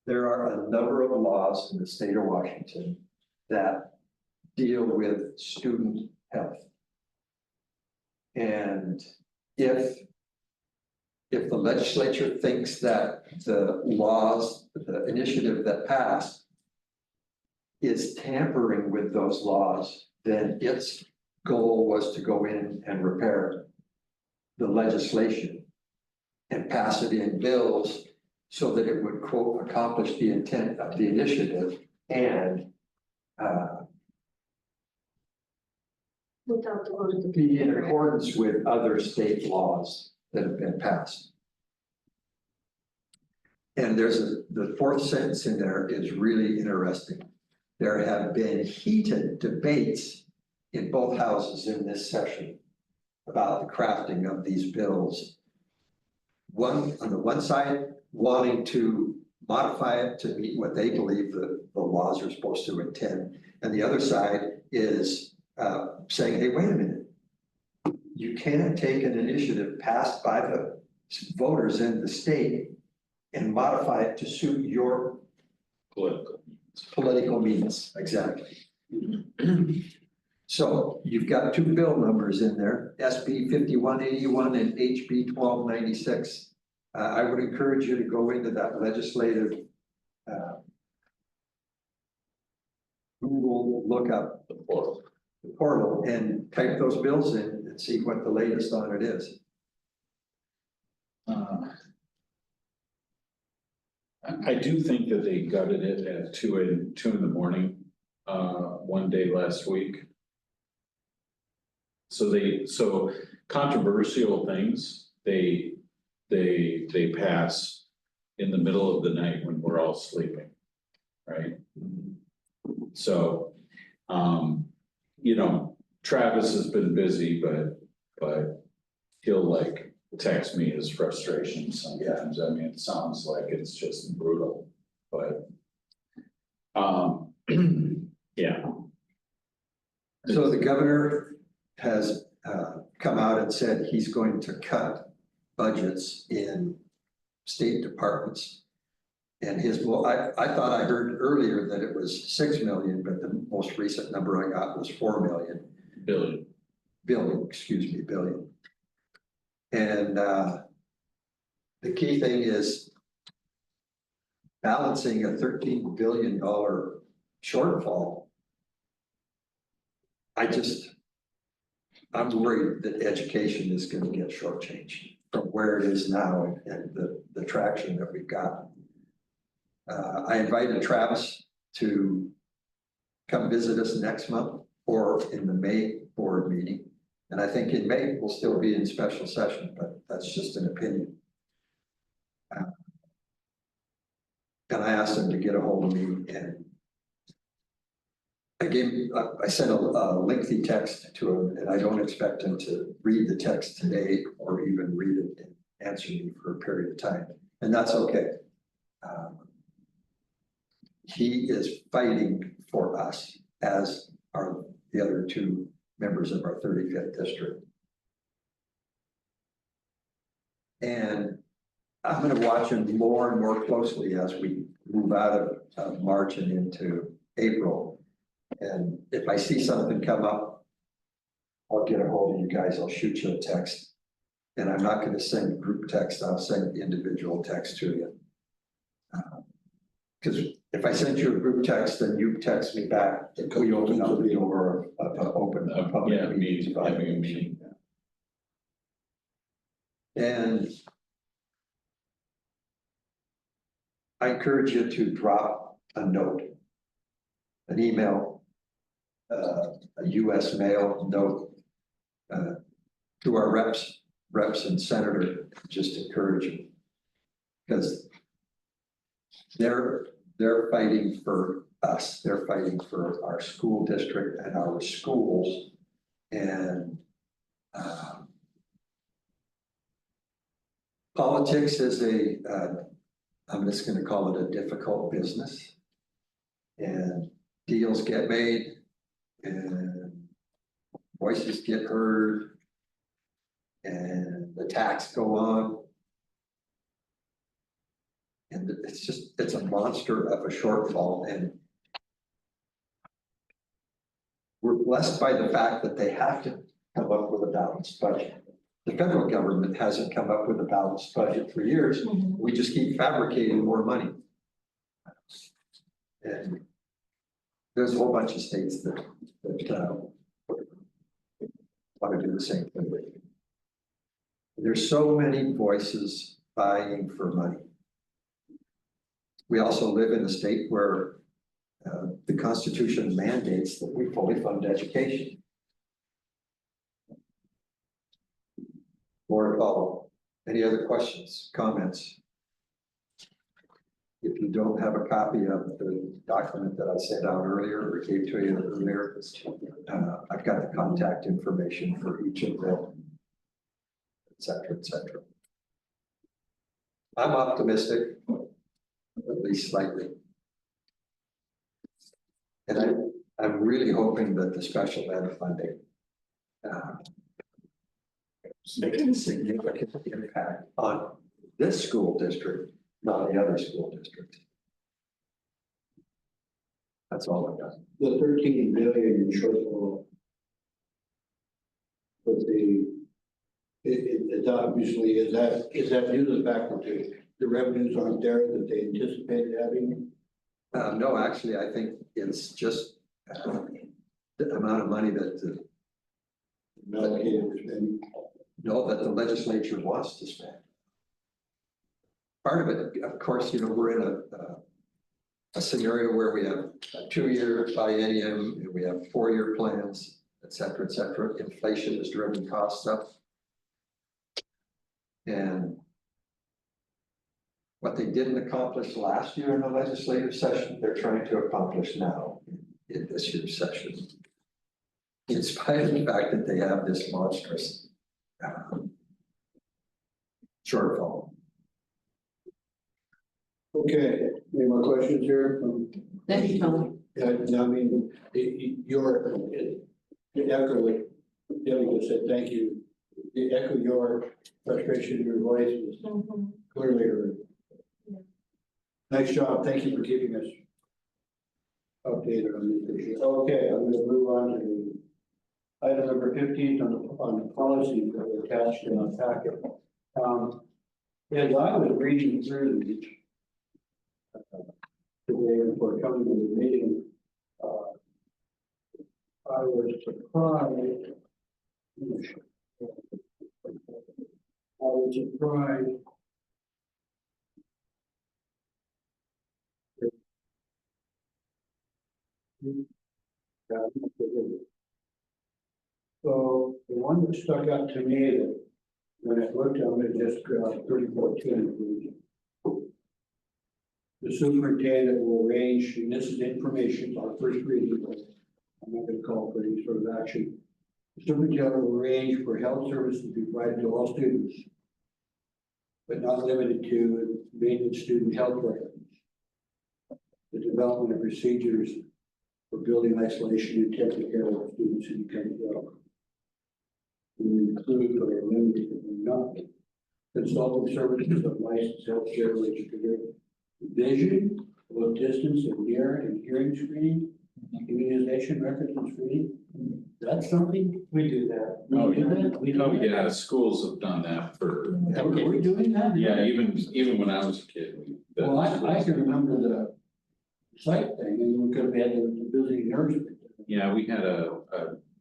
Speaker 9: There are a number of laws in the state of Washington that deal with student health. And if the legislature thinks that the laws, the initiative that passed is tampering with those laws, then its goal was to go in and repair the legislation and pass it in bills so that it would, quote, accomplish the intent of the initiative and be in accordance with other state laws that have been passed. And the fourth sentence in there is really interesting. There have been heated debates in both houses in this session about the crafting of these bills. One, on the one side, wanting to modify it to meet what they believe the laws are supposed to intend. And the other side is saying, hey, wait a minute. You can't take an initiative passed by the voters in the state and modify it to suit your political means. Exactly. So you've got two bill numbers in there, SB 5181 and HB 1296. I would encourage you to go into that legislative Google lookup the portal and type those bills in and see what the latest on it is.
Speaker 3: I do think that they gutted it at two in the morning, one day last week. So controversial things, they pass in the middle of the night when we're all sleeping, right? So, you know, Travis has been busy, but he'll like text me his frustration sometimes. I mean, it sounds like it's just brutal, but, yeah.
Speaker 9: So the governor has come out and said he's going to cut budgets in state departments. And well, I thought I heard earlier that it was 6 million, but the most recent number I got was 4 million.
Speaker 3: Billion.
Speaker 9: Billion. And the key thing is balancing a $13 billion shortfall. I'm worried that education is going to get shortchanged from where it is now and the traction that we've got. I invited Travis to come visit us next month or in the May board meeting. And I think in May we'll still be in special session, but that's just an opinion. And I asked him to get a hold of me, and I sent a lengthy text to him, and I don't expect him to read the text today or even read it and answer me for a period of time. And that's okay. He is fighting for us as are the other two members of our 35th district. And I'm going to watch him more and more closely as we move out of March and into April. And if I see something come up, I'll get a hold of you guys. I'll shoot you a text. And I'm not going to send group text. I'll send individual text to you. Because if I send you a group text, then you text me back. We open up the door of a public meeting.
Speaker 3: Having a meeting.
Speaker 9: And I encourage you to drop a note, an email, a US mail note to our reps and senator. Just encourage them, because they're fighting for us. They're fighting for our school district and our schools. And politics is I'm just going to call it a difficult business. And deals get made and voices get heard and attacks go on. And it's a monster of a shortfall. And we're blessed by the fact that they have to come up with a balanced budget. The federal government hasn't come up with a balanced budget for years. We just keep fabricating more money. And there's a whole bunch of states that want to do the same thing. There's so many voices vying for money. We also live in a state where the Constitution mandates that we fully fund education. More to follow. Any other questions, comments? If you don't have a copy of the document that I sent out earlier or gave to you earlier, I've got the contact information for each of them, et cetera, et cetera. I'm optimistic, at least slightly. And I'm really hoping that the special ed funding makes a significant impact on this school district, not the other school districts. That's all I've got.
Speaker 2: The 13 billion in shortfall. But it obviously, is that due to the fact that the revenues aren't there that they anticipated having?
Speaker 9: No, actually, I think it's just the amount of money that the, no, that the legislature wants to spend. Part of it, of course, we're in a scenario where we have a 2-year biennium, and we have 4-year plans, et cetera, et cetera. Inflation has driven costs up. And what they didn't accomplish last year in the legislative session, they're trying to accomplish now in this year's session. In spite of the fact that they have this monstrous shortfall.
Speaker 2: Okay, any more questions here?
Speaker 11: Thank you, Tony.
Speaker 2: I mean, your, to echo what Debbie just said, thank you. To echo your frustration, your voice was clearly heard. Nice job. Thank you for keeping us updated on this issue. Okay, I'm going to move on to item number 15 on the policies that were attached in our packet. As I was reading through these today before coming to the meeting, I was surprised. So the one that stuck out to me that when I looked on it, just 3014. The superintendent will arrange, and this is information on first reading, but I'm not going to call for any sort of action. The superintendent will arrange for health services to be provided to all students, but not limited to maintenance student health records. The development of procedures for building isolation and taking care of students who become ill. We include but are limited to not consulting services of licensed healthcare educator, vision, low distance and near and hearing screening, immunization records and screening. That's something we do that. We do that. We do
Speaker 3: Yeah, schools have done that for.
Speaker 2: We're doing that.
Speaker 3: Yeah, even when I was a kid.
Speaker 2: Well, I can remember the site thing, and we could have had the visiting nurse.
Speaker 3: Yeah, we had a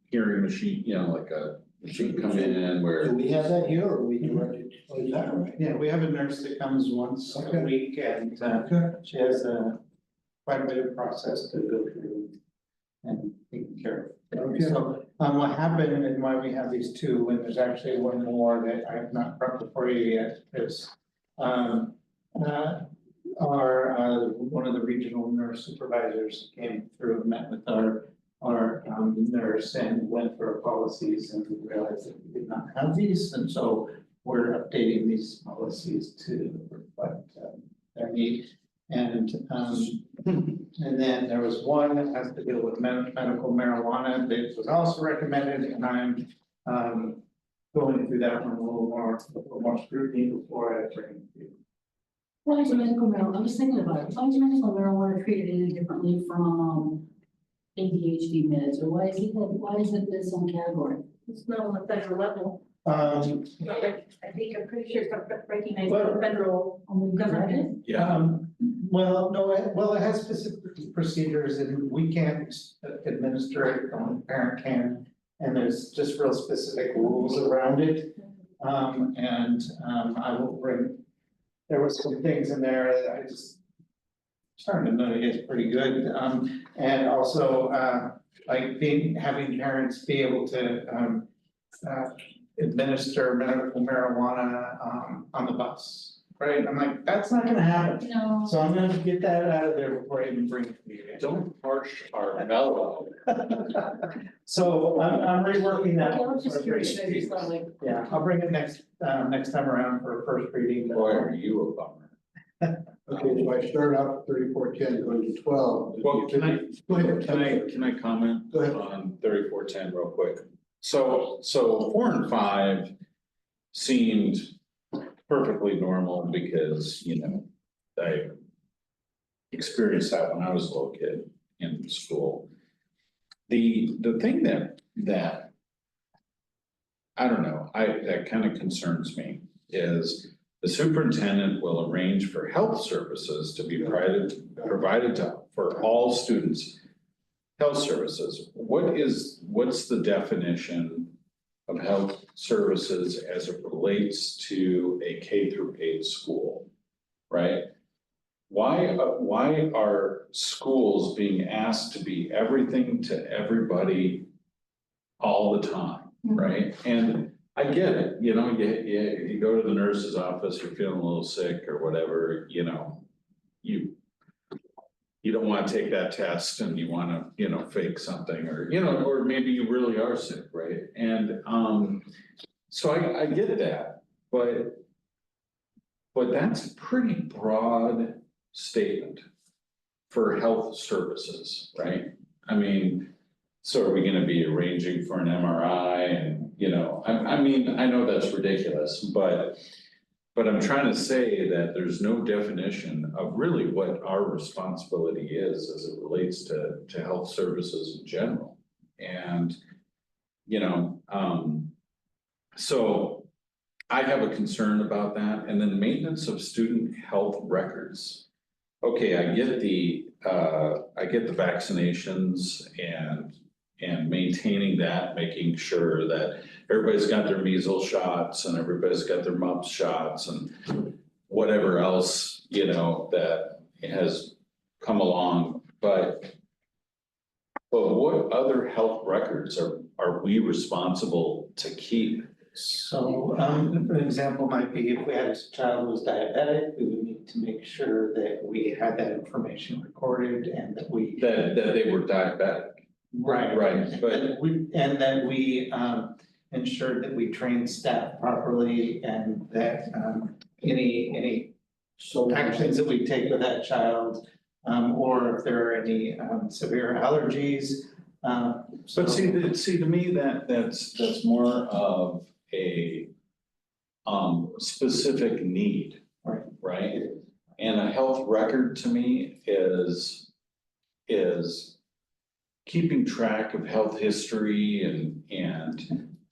Speaker 3: hearing machine, like a machine come in where.
Speaker 2: Do we have that here, or we directed? Oh, is that right?
Speaker 4: Yeah, we have a nurse that comes once a week and she has quite a bit of process to go through and take care of.
Speaker 2: Okay.
Speaker 4: So, what happened and why we have these two, and there's actually one more that I have not brought before you yet, is one of the regional nurse supervisors came through, met with our nurse and went through our policies and realized that we did not have these, and so we're updating these policies to reflect their need. And then there was one that has to deal with medical marijuana that was also recommended, and I'm going through that one a little more scrutiny before I bring it to you.
Speaker 11: Why is medical marijuana, I'm just thinking about it, why is medical marijuana treated any differently from ADHD meds, or why is it this one category?
Speaker 1: It's not on the federal level.
Speaker 4: Um,
Speaker 1: I think, I'm pretty sure it's not recognized by the federal government.
Speaker 3: Yeah,
Speaker 4: well, no, it has specific procedures and we can't administer it, only the parent can. And there's just real specific rules around it. I will bring, there were some things in there that I just starting to know it's pretty good. And also, like having parents be able to, administer medical marijuana, on the bus, right? I'm like, that's not gonna happen.
Speaker 1: No.
Speaker 4: So I'm gonna get that out of there before I even bring it to you.
Speaker 3: don't harsh our mellow.
Speaker 4: So I'm reworking that.
Speaker 11: Okay, I was just curious, I just thought like.
Speaker 4: Yeah, I'll bring it next time around for a first reading.
Speaker 3: Boy, are you a bummer.
Speaker 2: Okay, so I start out 3410, going to 12.
Speaker 3: Well, can I comment
Speaker 2: Go ahead.
Speaker 3: on 3410 real quick? So 4 and 5 seemed perfectly normal because, I experienced that when I was a little kid in school. The thing that I don't know, that kind of concerns me is the superintendent will arrange for health services to be provided for all students. health services, what's the definition of health services as it relates to a K-8 school, right? Why are schools being asked to be everything to everybody all the time, right? And I get it, you know, you go to the nurse's office, you're feeling a little sick or whatever, you know, you don't want to take that test and you want to, you know, fake something or, you know, or maybe you really are sick, right? And so I get that, but that's a pretty broad statement for health services, right? I mean, so are we gonna be arranging for an MRI and, you know, I mean, I know that's ridiculous, but I'm trying to say that there's no definition of really what our responsibility is as it relates to health services in general. And, you know, so I have a concern about that. And then maintenance of student health records. Okay, I get the vaccinations and maintaining that, making sure that everybody's got their measles shots and everybody's got their mumps shots and whatever else, you know, that has come along, but what other health records are we responsible to keep?
Speaker 4: So, an example might be if we had a child who was diabetic, we would need to make sure that we had that information recorded and that we.
Speaker 3: That they were diabetic.
Speaker 4: Right.
Speaker 3: Right, but
Speaker 4: And that we ensured that we trained staff properly and that any actions that we take with that child, or if there are any severe allergies.
Speaker 3: But see, to me, that's more of a specific need.
Speaker 4: Right.
Speaker 3: Right? And a health record to me is keeping track of health history and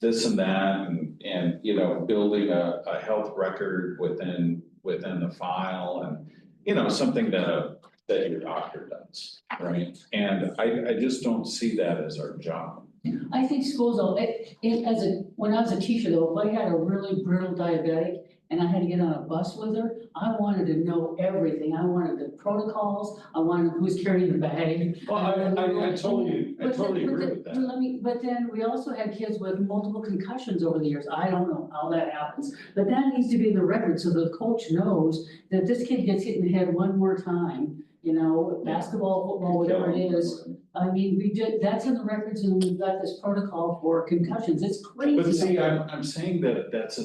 Speaker 3: this and that and you know, building a health record within the file and, you know, something that your doctor does, right? And I just don't see that as our job.
Speaker 11: I think schools, though, when I was a teacher though, if I had a really brittle diabetic and I had to get on a bus with her, I wanted to know everything. I wanted the protocols, I wanted who's carrying the bag.
Speaker 3: Well, I totally agree with that.
Speaker 11: But then we also had kids with multiple concussions over the years. I don't know how that happens. But that needs to be in the record so the coach knows that this kid gets hit in the head one more time, you know, basketball, football, whatever it is. I mean, that's in the records and we've got this protocol for concussions. It's crazy.
Speaker 3: But see, I'm saying that that's a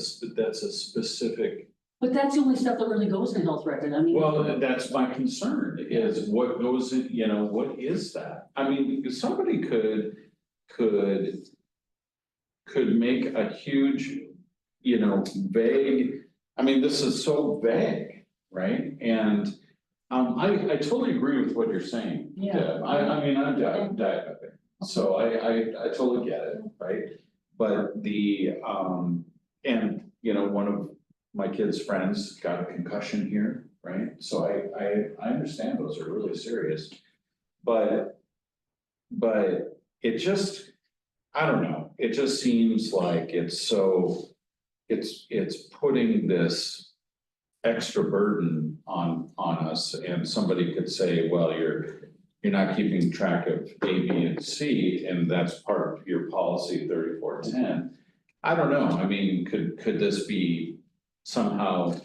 Speaker 3: specific.
Speaker 11: But that's the only stuff that really goes in a health record. I mean.
Speaker 3: Well, that's my concern is what goes in, you know, what is that? I mean, somebody could make a huge, you know, vague, I mean, this is so vague, right? And I totally agree with what you're saying.
Speaker 11: Yeah.
Speaker 3: Deb. I mean, I'm diabetic, so I totally get it, right? But and you know, one of my kid's friends got a concussion here, right? So I understand those are really serious, but it just, I don't know, it just seems like it's putting this extra burden on us, and somebody could say, well, you're not keeping track of A, B, and C, and that's part of your policy 3410. I don't know, I mean, could this be somehow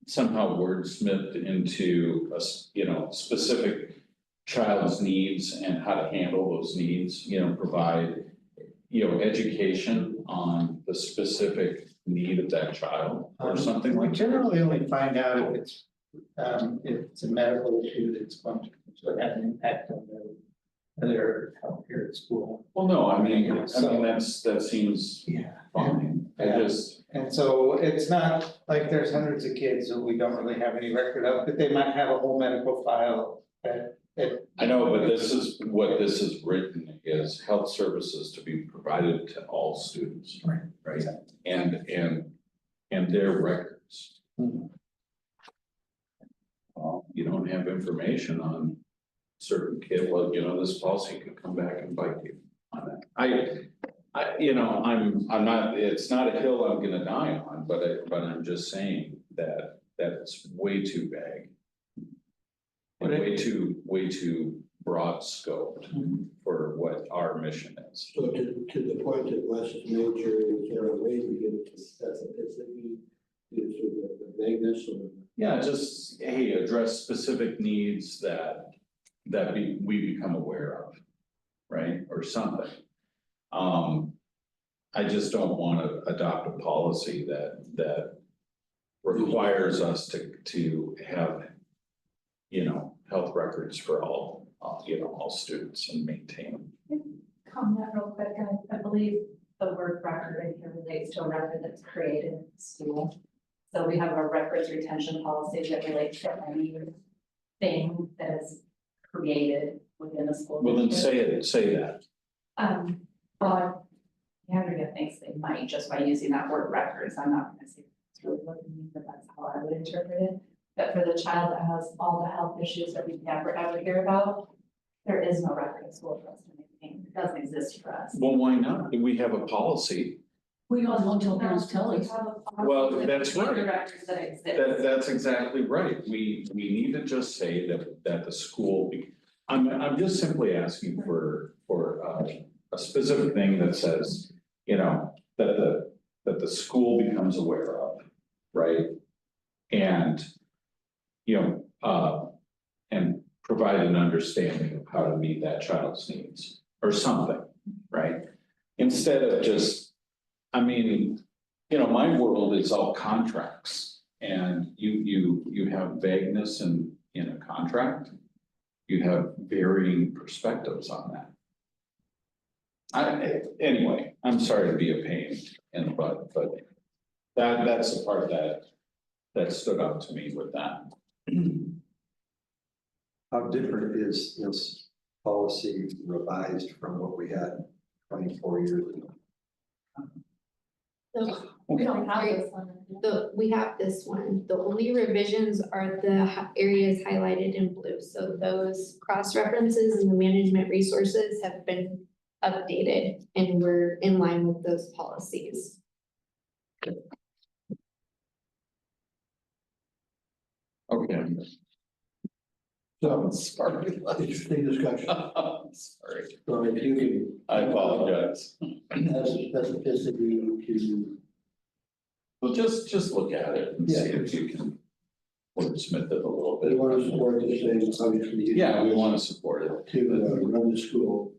Speaker 3: wordsmithed into a, you know, specific child's needs and how to handle those needs, you know, provide, you know, education on the specific need of that child or something like
Speaker 4: We
Speaker 3: that?
Speaker 4: generally only find out if it's a medical issue that's going to have an impact on their health care at school.
Speaker 3: Well, no, I mean, that seems
Speaker 4: Yeah.
Speaker 3: fine,
Speaker 4: And so it's not like there's hundreds of kids that we don't really have any record of, but they might have a whole medical file that.
Speaker 3: I know, but this is what this is written is health services to be provided to all students.
Speaker 4: Right.
Speaker 3: Right, and their records.
Speaker 4: Mhm.
Speaker 3: Well, you don't have information on certain kid, well, you know, this policy could come back and bite you on that. You know, I'm not, it's not a hill I'm gonna die on, but I'm just saying that it's way too vague. And way too broad scoped for what our mission is.
Speaker 2: So to the point that Wes has made, Jerry, is there a way we get, that's the vagueness or?
Speaker 3: Yeah, just, hey, address specific needs that we become aware of, right, or something. I just don't wanna adopt a policy that requires us to have, you know, health records for all, you know, all students and maintain them.
Speaker 10: Comment real quick, I believe the word record in here relates to a record that's created in the school. So we have a records retention policy that relates to anything that is created within the school.
Speaker 3: Well, then
Speaker 10: district.
Speaker 3: say that.
Speaker 10: Well, Andrea thinks they might just by using that word records. I'm not gonna say it's really what it means, but that's how I would interpret it. But for the child that has all the health issues that we never ever hear about, there is no record in school for us to maintain. It doesn't exist for us.
Speaker 3: Well, why not? We have a policy.
Speaker 11: We all want to parents tell
Speaker 10: We
Speaker 11: us.
Speaker 10: have a
Speaker 3: Well,
Speaker 10: policy
Speaker 3: that's
Speaker 10: with
Speaker 3: right.
Speaker 10: the records that exist.
Speaker 3: That's exactly right. We need to just say that the school, I'm just simply asking for a specific thing that says, you know, that the school becomes aware of, right? And, you know, and provide an understanding of how to meet that child's needs or something, right? Instead of just, I mean, you know, my world is all contracts and you have vagueness in a contract. You have varying perspectives on that. Anyway, I'm sorry to be a pain in the butt, but that's the part that stood out to me with that.
Speaker 9: How different is this policy revised from what we had 24 years ago?
Speaker 10: We don't have this one.
Speaker 12: We have this one. The only revisions are the areas highlighted in blue. So those cross references in the management resources have been updated and we're in line with those policies.
Speaker 3: Okay.
Speaker 2: So,
Speaker 3: Sorry.
Speaker 2: interesting discussion.
Speaker 3: Sorry.
Speaker 2: So if you can.
Speaker 3: I apologize.
Speaker 2: Has a specificity to,
Speaker 3: Well, just look at it and see
Speaker 2: Yeah.
Speaker 3: if you can wordsmith it a little
Speaker 2: they
Speaker 3: bit.
Speaker 2: want to support this thing, obviously.
Speaker 3: Yeah, we want to support it.
Speaker 2: To run the school.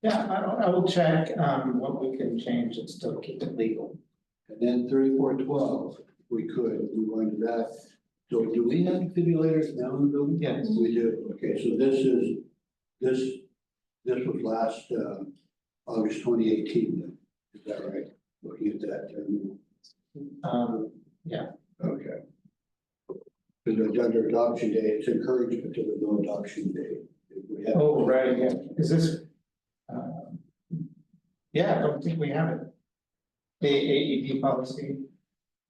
Speaker 4: Yeah, I will check, what we can change and still keep it legal.
Speaker 2: And then 3412, we could move on to that. So do we have defibrillators now in the building?
Speaker 4: Yes.
Speaker 2: We do. Okay, so this was last, August 2018 then. Is that right? Looking at that.
Speaker 4: Yeah,
Speaker 2: Okay. Because under adoption day, it's encouraged, but there was no adoption day. If we have-
Speaker 4: oh, right, yeah, is this? Yeah, I don't think we have it. The AED policy,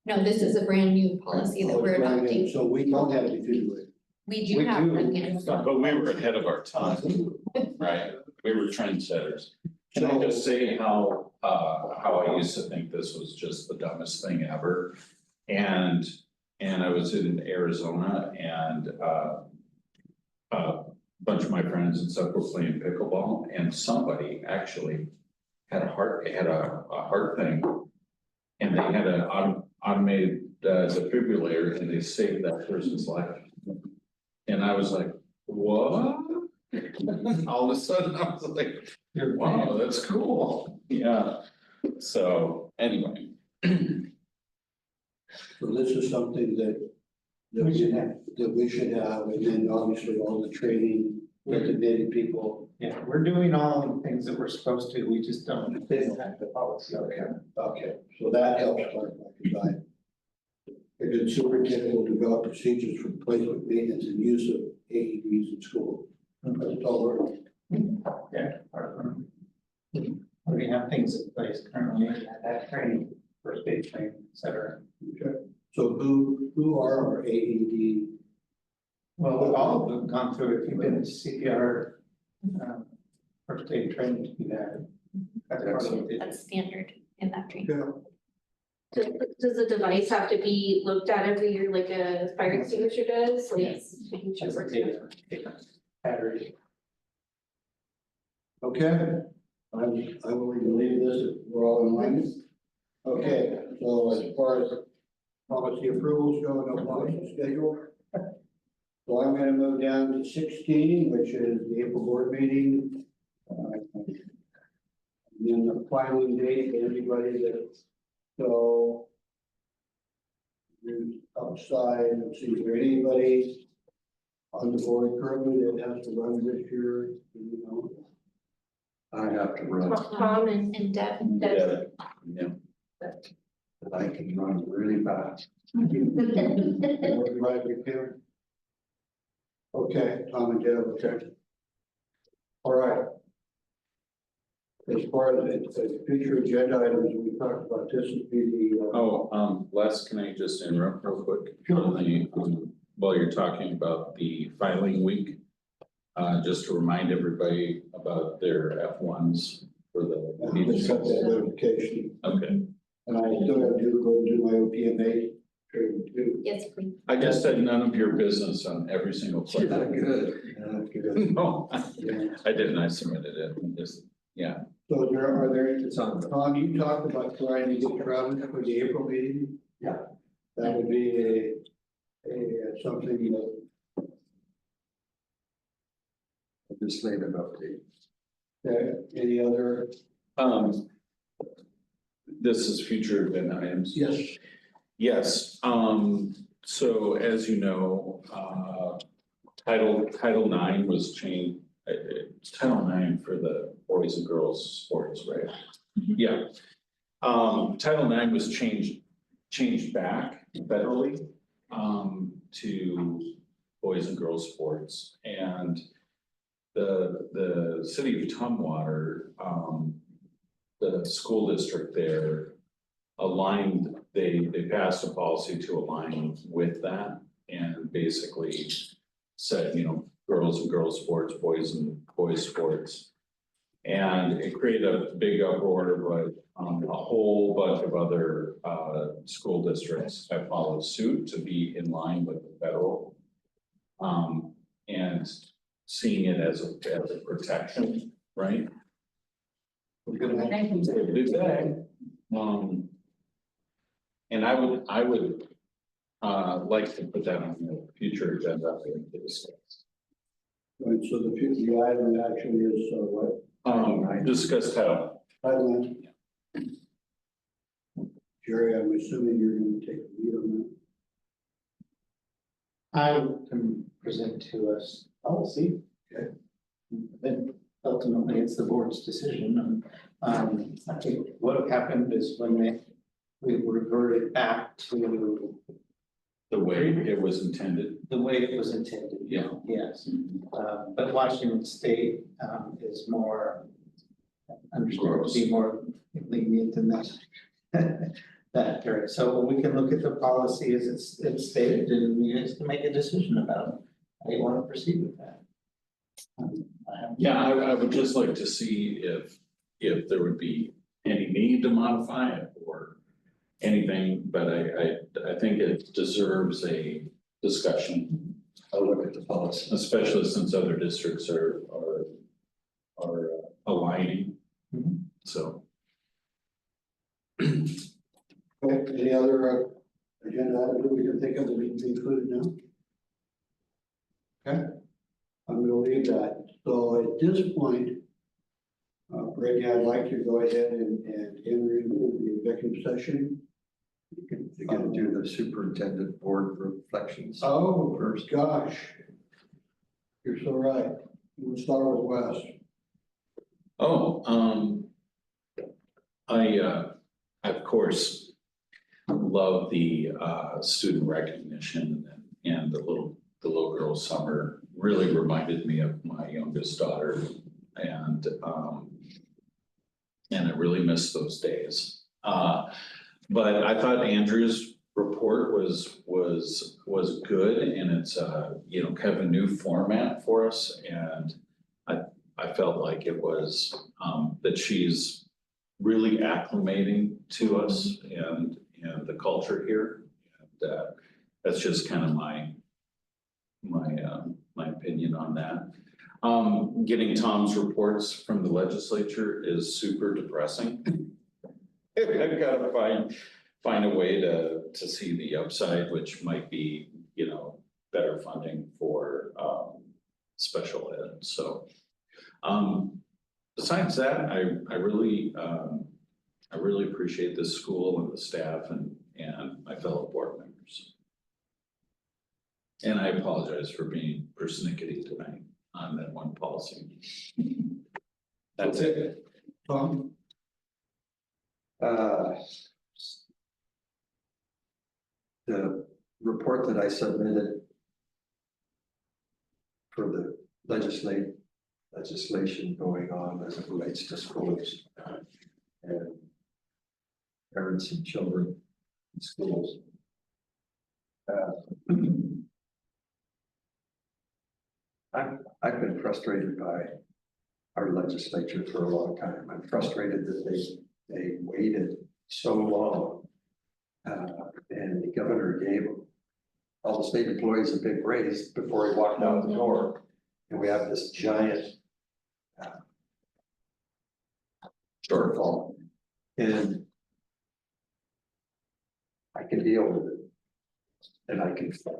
Speaker 12: No, this is a brand new policy that
Speaker 2: Oh,
Speaker 12: we're
Speaker 2: it's brand new.
Speaker 12: adopting.
Speaker 2: So we don't have a defibrillator.
Speaker 12: We do
Speaker 4: we
Speaker 12: have
Speaker 4: do.
Speaker 12: one, yes.
Speaker 3: But we were ahead of our time, right? We were trendsetters. Can I just say how I used to think this was just the dumbest thing ever? And I was in Arizona and a bunch of my friends and stuff were playing pickleball and somebody actually had a heart thing. And they had an automated defibrillator and they saved that person's life. And I was like, what? All of a sudden I was like, wow, that's cool. Yeah. So anyway.
Speaker 2: So this is something that
Speaker 4: We should have.
Speaker 2: we should have, and then obviously all the training, designated people.
Speaker 4: yeah, we're doing all the things that we're supposed to, we just don't have the policy.
Speaker 2: Okay, so that helps clarify, because a good superintendent will develop procedures for placement, maintenance, and use of AEDs in school. That's all right.
Speaker 4: Yeah. We have things in place currently, that training, first aid training, et cetera.
Speaker 2: Okay. So who are our AED
Speaker 4: Well, we've all gone through, if you've been to CPR, first aid training to be that. That's part of it.
Speaker 12: That's standard in that training.
Speaker 2: Yeah.
Speaker 12: Does the device have to be looked at every year like a fire extinguisher does? Like, making sure it works good?
Speaker 4: Battery.
Speaker 2: Okay, I will leave this, if we're all in line. Okay, so as far as policy approvals go, no policy schedule. So I'm gonna move down to 16, which is the April board meeting. And then the filing date, anybody that, so. There's outside, let's see, is there anybody on the board currently that has to run this year, you know?
Speaker 9: I have to run,
Speaker 12: Tom and Deb.
Speaker 3: Yeah.
Speaker 9: and I can run really fast.
Speaker 2: Right, we can. Okay, Tom and Deb, okay. All right. As far as the future agenda items, we talked about this would be the.
Speaker 3: Les, can I just interrupt real quick?
Speaker 2: Sure.
Speaker 3: On the, while you're talking about the filing week, just to remind everybody about their F1s for the.
Speaker 2: I just got that notification,
Speaker 3: Okay,
Speaker 2: and I still have to go and do my OPMA training too.
Speaker 12: Yes, please.
Speaker 3: I just said none of your business on every single question.
Speaker 9: Not good. Not good.
Speaker 3: No,
Speaker 2: Yeah.
Speaker 3: I didn't, I submitted it, just, yeah.
Speaker 2: So are there,
Speaker 9: It's on.
Speaker 2: Tom, you talked about trying to get Travis for the April meeting?
Speaker 9: Yeah.
Speaker 2: That would be something that,
Speaker 9: Legislative update.
Speaker 2: any other,
Speaker 3: This is future agenda items.
Speaker 2: yes,
Speaker 3: Yes, so as you know, Title IX was changed, it's Title IX for the boys and girls sports, right? Yeah. Title IX was changed back federally, to boys and girls sports. And the city of Tumwater, the school district there aligned, they passed a policy to align with that and basically said, girls and girls sports, boys and boys sports. And it created a big uproar, but a whole bunch of other school districts have followed suit to be in line with the federal. And seeing it as a protection, right?
Speaker 11: Thank you.
Speaker 3: Do that. And I would like to put that on the future agenda to discuss.
Speaker 2: right, so the item actually is, what?
Speaker 3: Discuss title.
Speaker 2: Title IX. Jerry, I'm assuming you're gonna take the lead on
Speaker 4: I can present to us policy.
Speaker 2: Okay.
Speaker 4: Then ultimately, it's the board's decision. I think what happened is when we reverted back to
Speaker 3: The way it was intended.
Speaker 4: the way it was intended.
Speaker 3: Yeah.
Speaker 4: Yes, but Washington State is more, understood to be more lenient in that. That area. So we can look at the policy as it's stated, and you guys can make a decision about how you want to proceed with that.
Speaker 3: Yeah, I would just like to see if there would be any need to modify it or anything, but I think it deserves a discussion.
Speaker 9: I'll look at the policy.
Speaker 3: Especially since other districts are aligning,
Speaker 4: Mhm.
Speaker 3: so.
Speaker 2: Okay, any other agenda items that we can think of that we can be included now? Okay, I'm gonna leave that. So at this point, Brittany, I'd like to go ahead and enter into the executive session.
Speaker 9: You're gonna do the superintendent board reflections.
Speaker 2: Oh, gosh. You're so right. We'll start with Wes.
Speaker 3: I of course love the student recognition and the little girl summer really reminded me of my youngest daughter and I really miss those days. But I thought Andrew's report was good, and it's you know, kind of a new format for us, and I felt like it was that she's really acclimating to us and the culture here. And that's just kind of my opinion on that. Getting Tom's reports from the legislature is super depressing. I've got to find a way to see the upside, which might be, you know, better funding for special ed. So besides that, I really appreciate this school and the staff and my fellow board members. And I apologize for being persnickety tonight on that one policy. That's it.
Speaker 2: Tom?
Speaker 9: The report that I submitted for the legislation going on as it relates to schools and parents and children in schools. I've been frustrated by our legislature for a long time. I'm frustrated that they waited so long. And the governor gave all the state employees a big raise before he walked out the door. And we have this giant shortfall. And I can deal with it. And I can fight.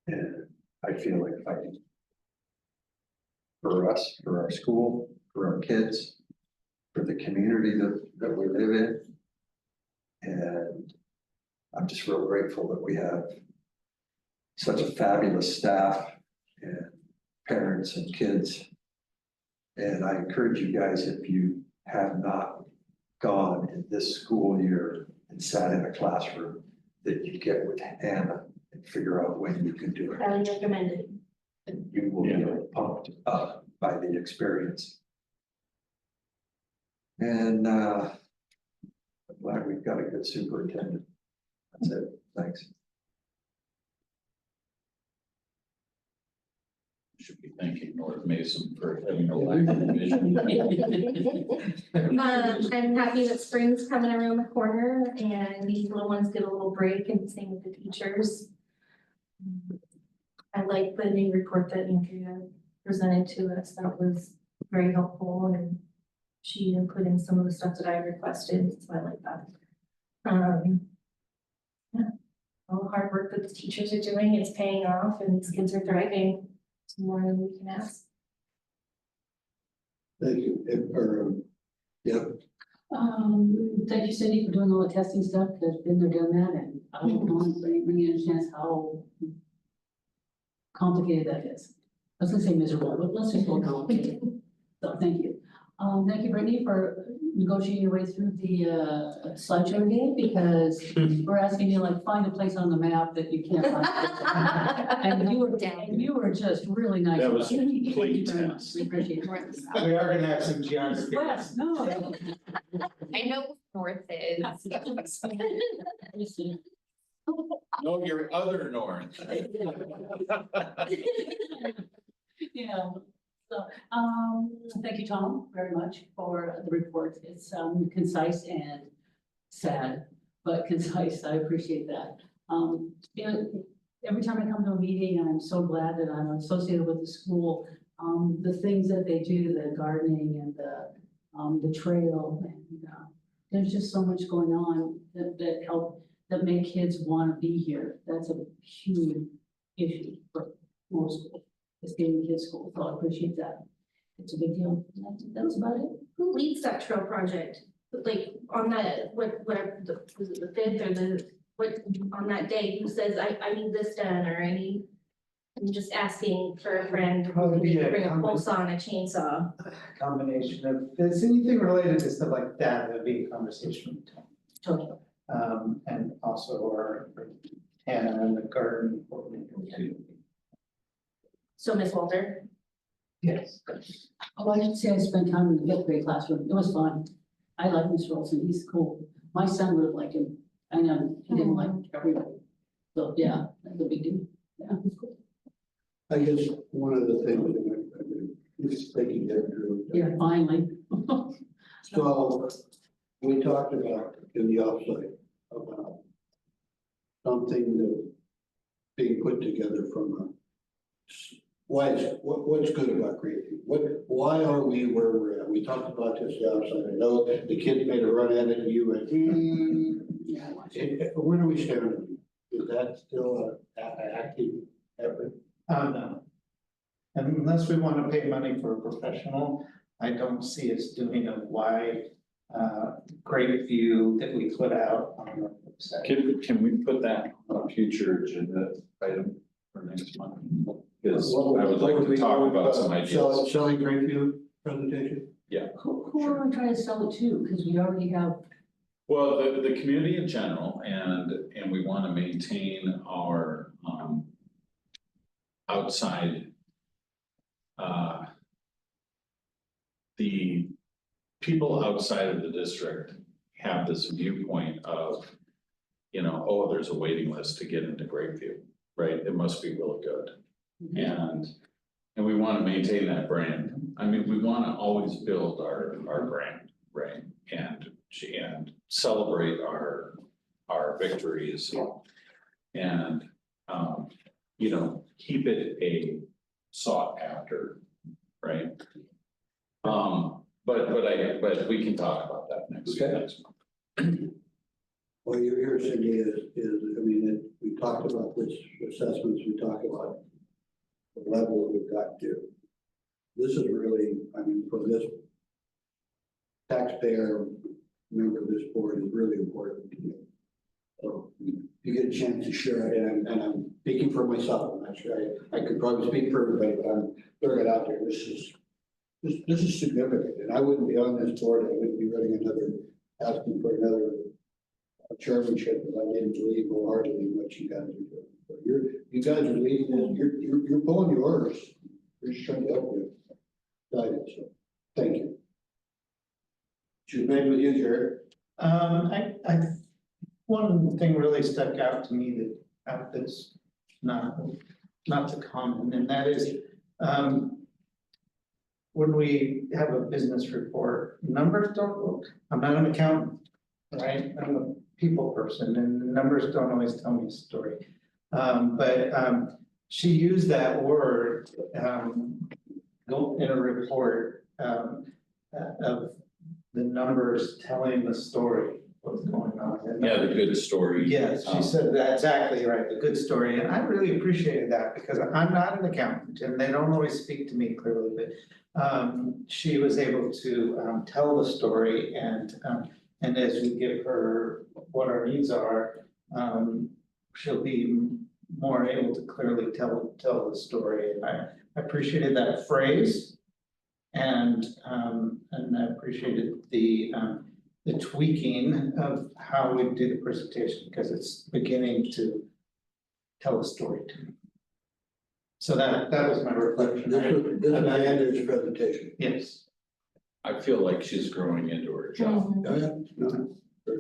Speaker 9: And I feel like fighting. For us, for our school, for our kids, for the community that we live in. And I'm just real grateful that we have such a fabulous staff and parents and kids. And I encourage you guys, if you have not gone in this school year and sat in a classroom, that you get with Anna and figure out when you can do it.
Speaker 12: Highly recommended.
Speaker 9: And you will get pumped up by the experience. And I'm glad we've got a good superintendent. That's it. Thanks.
Speaker 3: Should be thanking North Mason for having a lack of vision.
Speaker 12: I'm happy that spring's coming around the corner and these little ones get a little break, and same with the teachers. I like the new report that Andrea presented to us. That was very helpful, and she put in some of the stuff that I requested, so I like that. Yeah, all the hard work that the teachers are doing is paying off, and these kids are thriving. It's more than we can ask.
Speaker 2: Thank you.
Speaker 11: Thank you, Cindy, for doing all the testing stuff, because been there, done that, and I don't really understand how complicated that is. I was gonna say miserable, but let's just go complicated. So thank you. Thank you, Brittany, for negotiating your way through the slideshow game, because we're asking you like find a place on the map that you can't find. And you were just really nice.
Speaker 3: That was
Speaker 11: Thank you
Speaker 3: complete
Speaker 11: very much.
Speaker 3: test.
Speaker 11: We appreciate it.
Speaker 4: We are gonna have some geography.
Speaker 11: West, no.
Speaker 12: I know north is.
Speaker 3: No, your other north.
Speaker 11: Yeah, so, thank you, Tom, very much for the report. It's concise and sad, but concise. I appreciate that. You know, every time I come to a meeting, I'm so glad that I'm associated with the school. The things that they do, the gardening and the trail, and there's just so much going on that help, that make kids want to be here. That's a huge issue for most schools. It's getting kids school, so I appreciate that. It's a big deal. That's about it.
Speaker 12: Who leads that trail project? Like on that, was it the 5th or on that day, who says, I need this done, or I'm just asking for a friend,
Speaker 4: Probably
Speaker 12: to bring a
Speaker 4: a
Speaker 12: pole saw and a chainsaw.
Speaker 4: combination of, if there's anything related to stuff like that, that'd be a conversation with Tom.
Speaker 11: Totally.
Speaker 4: And also our Hannah and the garden coordinator too.
Speaker 12: So Miss Walter,
Speaker 4: Yes.
Speaker 11: Oh, I should say I spent time in the 5th grade classroom. It was fun. I like Mr. Olson. He's cool. My son would have liked him. I know, he didn't like everybody. So, yeah, that's a big deal. Yeah, it's cool.
Speaker 2: I guess one of the things that is thinking that through.
Speaker 11: Yeah, finally.
Speaker 2: So we talked about in the offsite about something that being put together from a, what's good about Grapeview? Why are we where we're at? We talked about this the outside. I know the kids made a run at it and you went, where do we stand? Is that still an active effort?
Speaker 4: No. Unless we want to pay money for a professional, I don't see us doing a wide, great view that we put out on the website.
Speaker 3: Can we put that on a future agenda item for next month? Because I would like to talk about some ideas.
Speaker 2: Selling Grapeview presentation?
Speaker 11: Who are we trying to sell it to? Because we already have,
Speaker 3: Well, the community in general, and we want to maintain our, outside, the people outside of the district have this viewpoint of, you know, oh, there's a waiting list to get into Grapeview, right? It must be really good. And we want to maintain that brand. I mean, we want to always build our brand, right? And celebrate our victories and, you know, keep it a sought after, right? But we can talk about that next month.
Speaker 2: Well, you're Cindy, I mean, we talked about this assessments, we talked about the level we've got to. This is really, I mean, for this taxpayer member of this board is really important to me. So you get a chance to share it, and I'm speaking for myself, I'm not sure, I could probably speak for everybody, but I'm throwing it out there, this is significant, and I wouldn't be on this board, I wouldn't be running asking for another chairmanship if I didn't believe wholeheartedly in what you guys are doing. So you guys are leading this, you're pulling your orders, you're just trying to help you guide it, so thank you. She's made with you, Jared.
Speaker 4: One thing really stuck out to me that's not so common, and that is, when we have a business report, numbers don't look, I'm not an accountant, right? I'm a people person, and the numbers don't always tell me a story. But she used that word, go in a report, of the numbers telling the story, what's going on.
Speaker 3: Yeah, the good story.
Speaker 4: Yes, she said that exactly right, the good story, and I really appreciated that because I'm not an accountant and they don't always speak to me clearly, but she was able to tell the story and as we give her what our needs are, she'll be more able to clearly tell the story, and I appreciated that phrase. And I appreciated the tweaking of how we do the presentation, because it's beginning to tell a story to me. So that was my reflection.
Speaker 2: This is Andrew's presentation.
Speaker 4: Yes.
Speaker 3: I feel like she's growing into her job.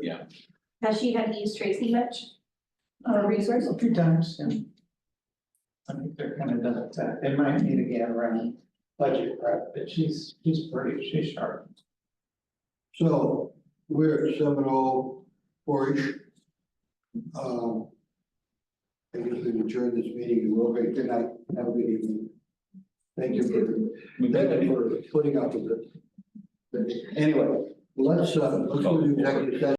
Speaker 3: Yeah.
Speaker 1: Has she had to use Tracy much? Resource?
Speaker 4: A few times, and I think they're kind of done at that. They might meet again around budget prep, but she's she's sharp.
Speaker 2: So we're at 7:04-ish. I guess we adjourn this meeting and we'll be, good night, have a good evening. Thank you for putting up with it. But anyway, let's go to executive session.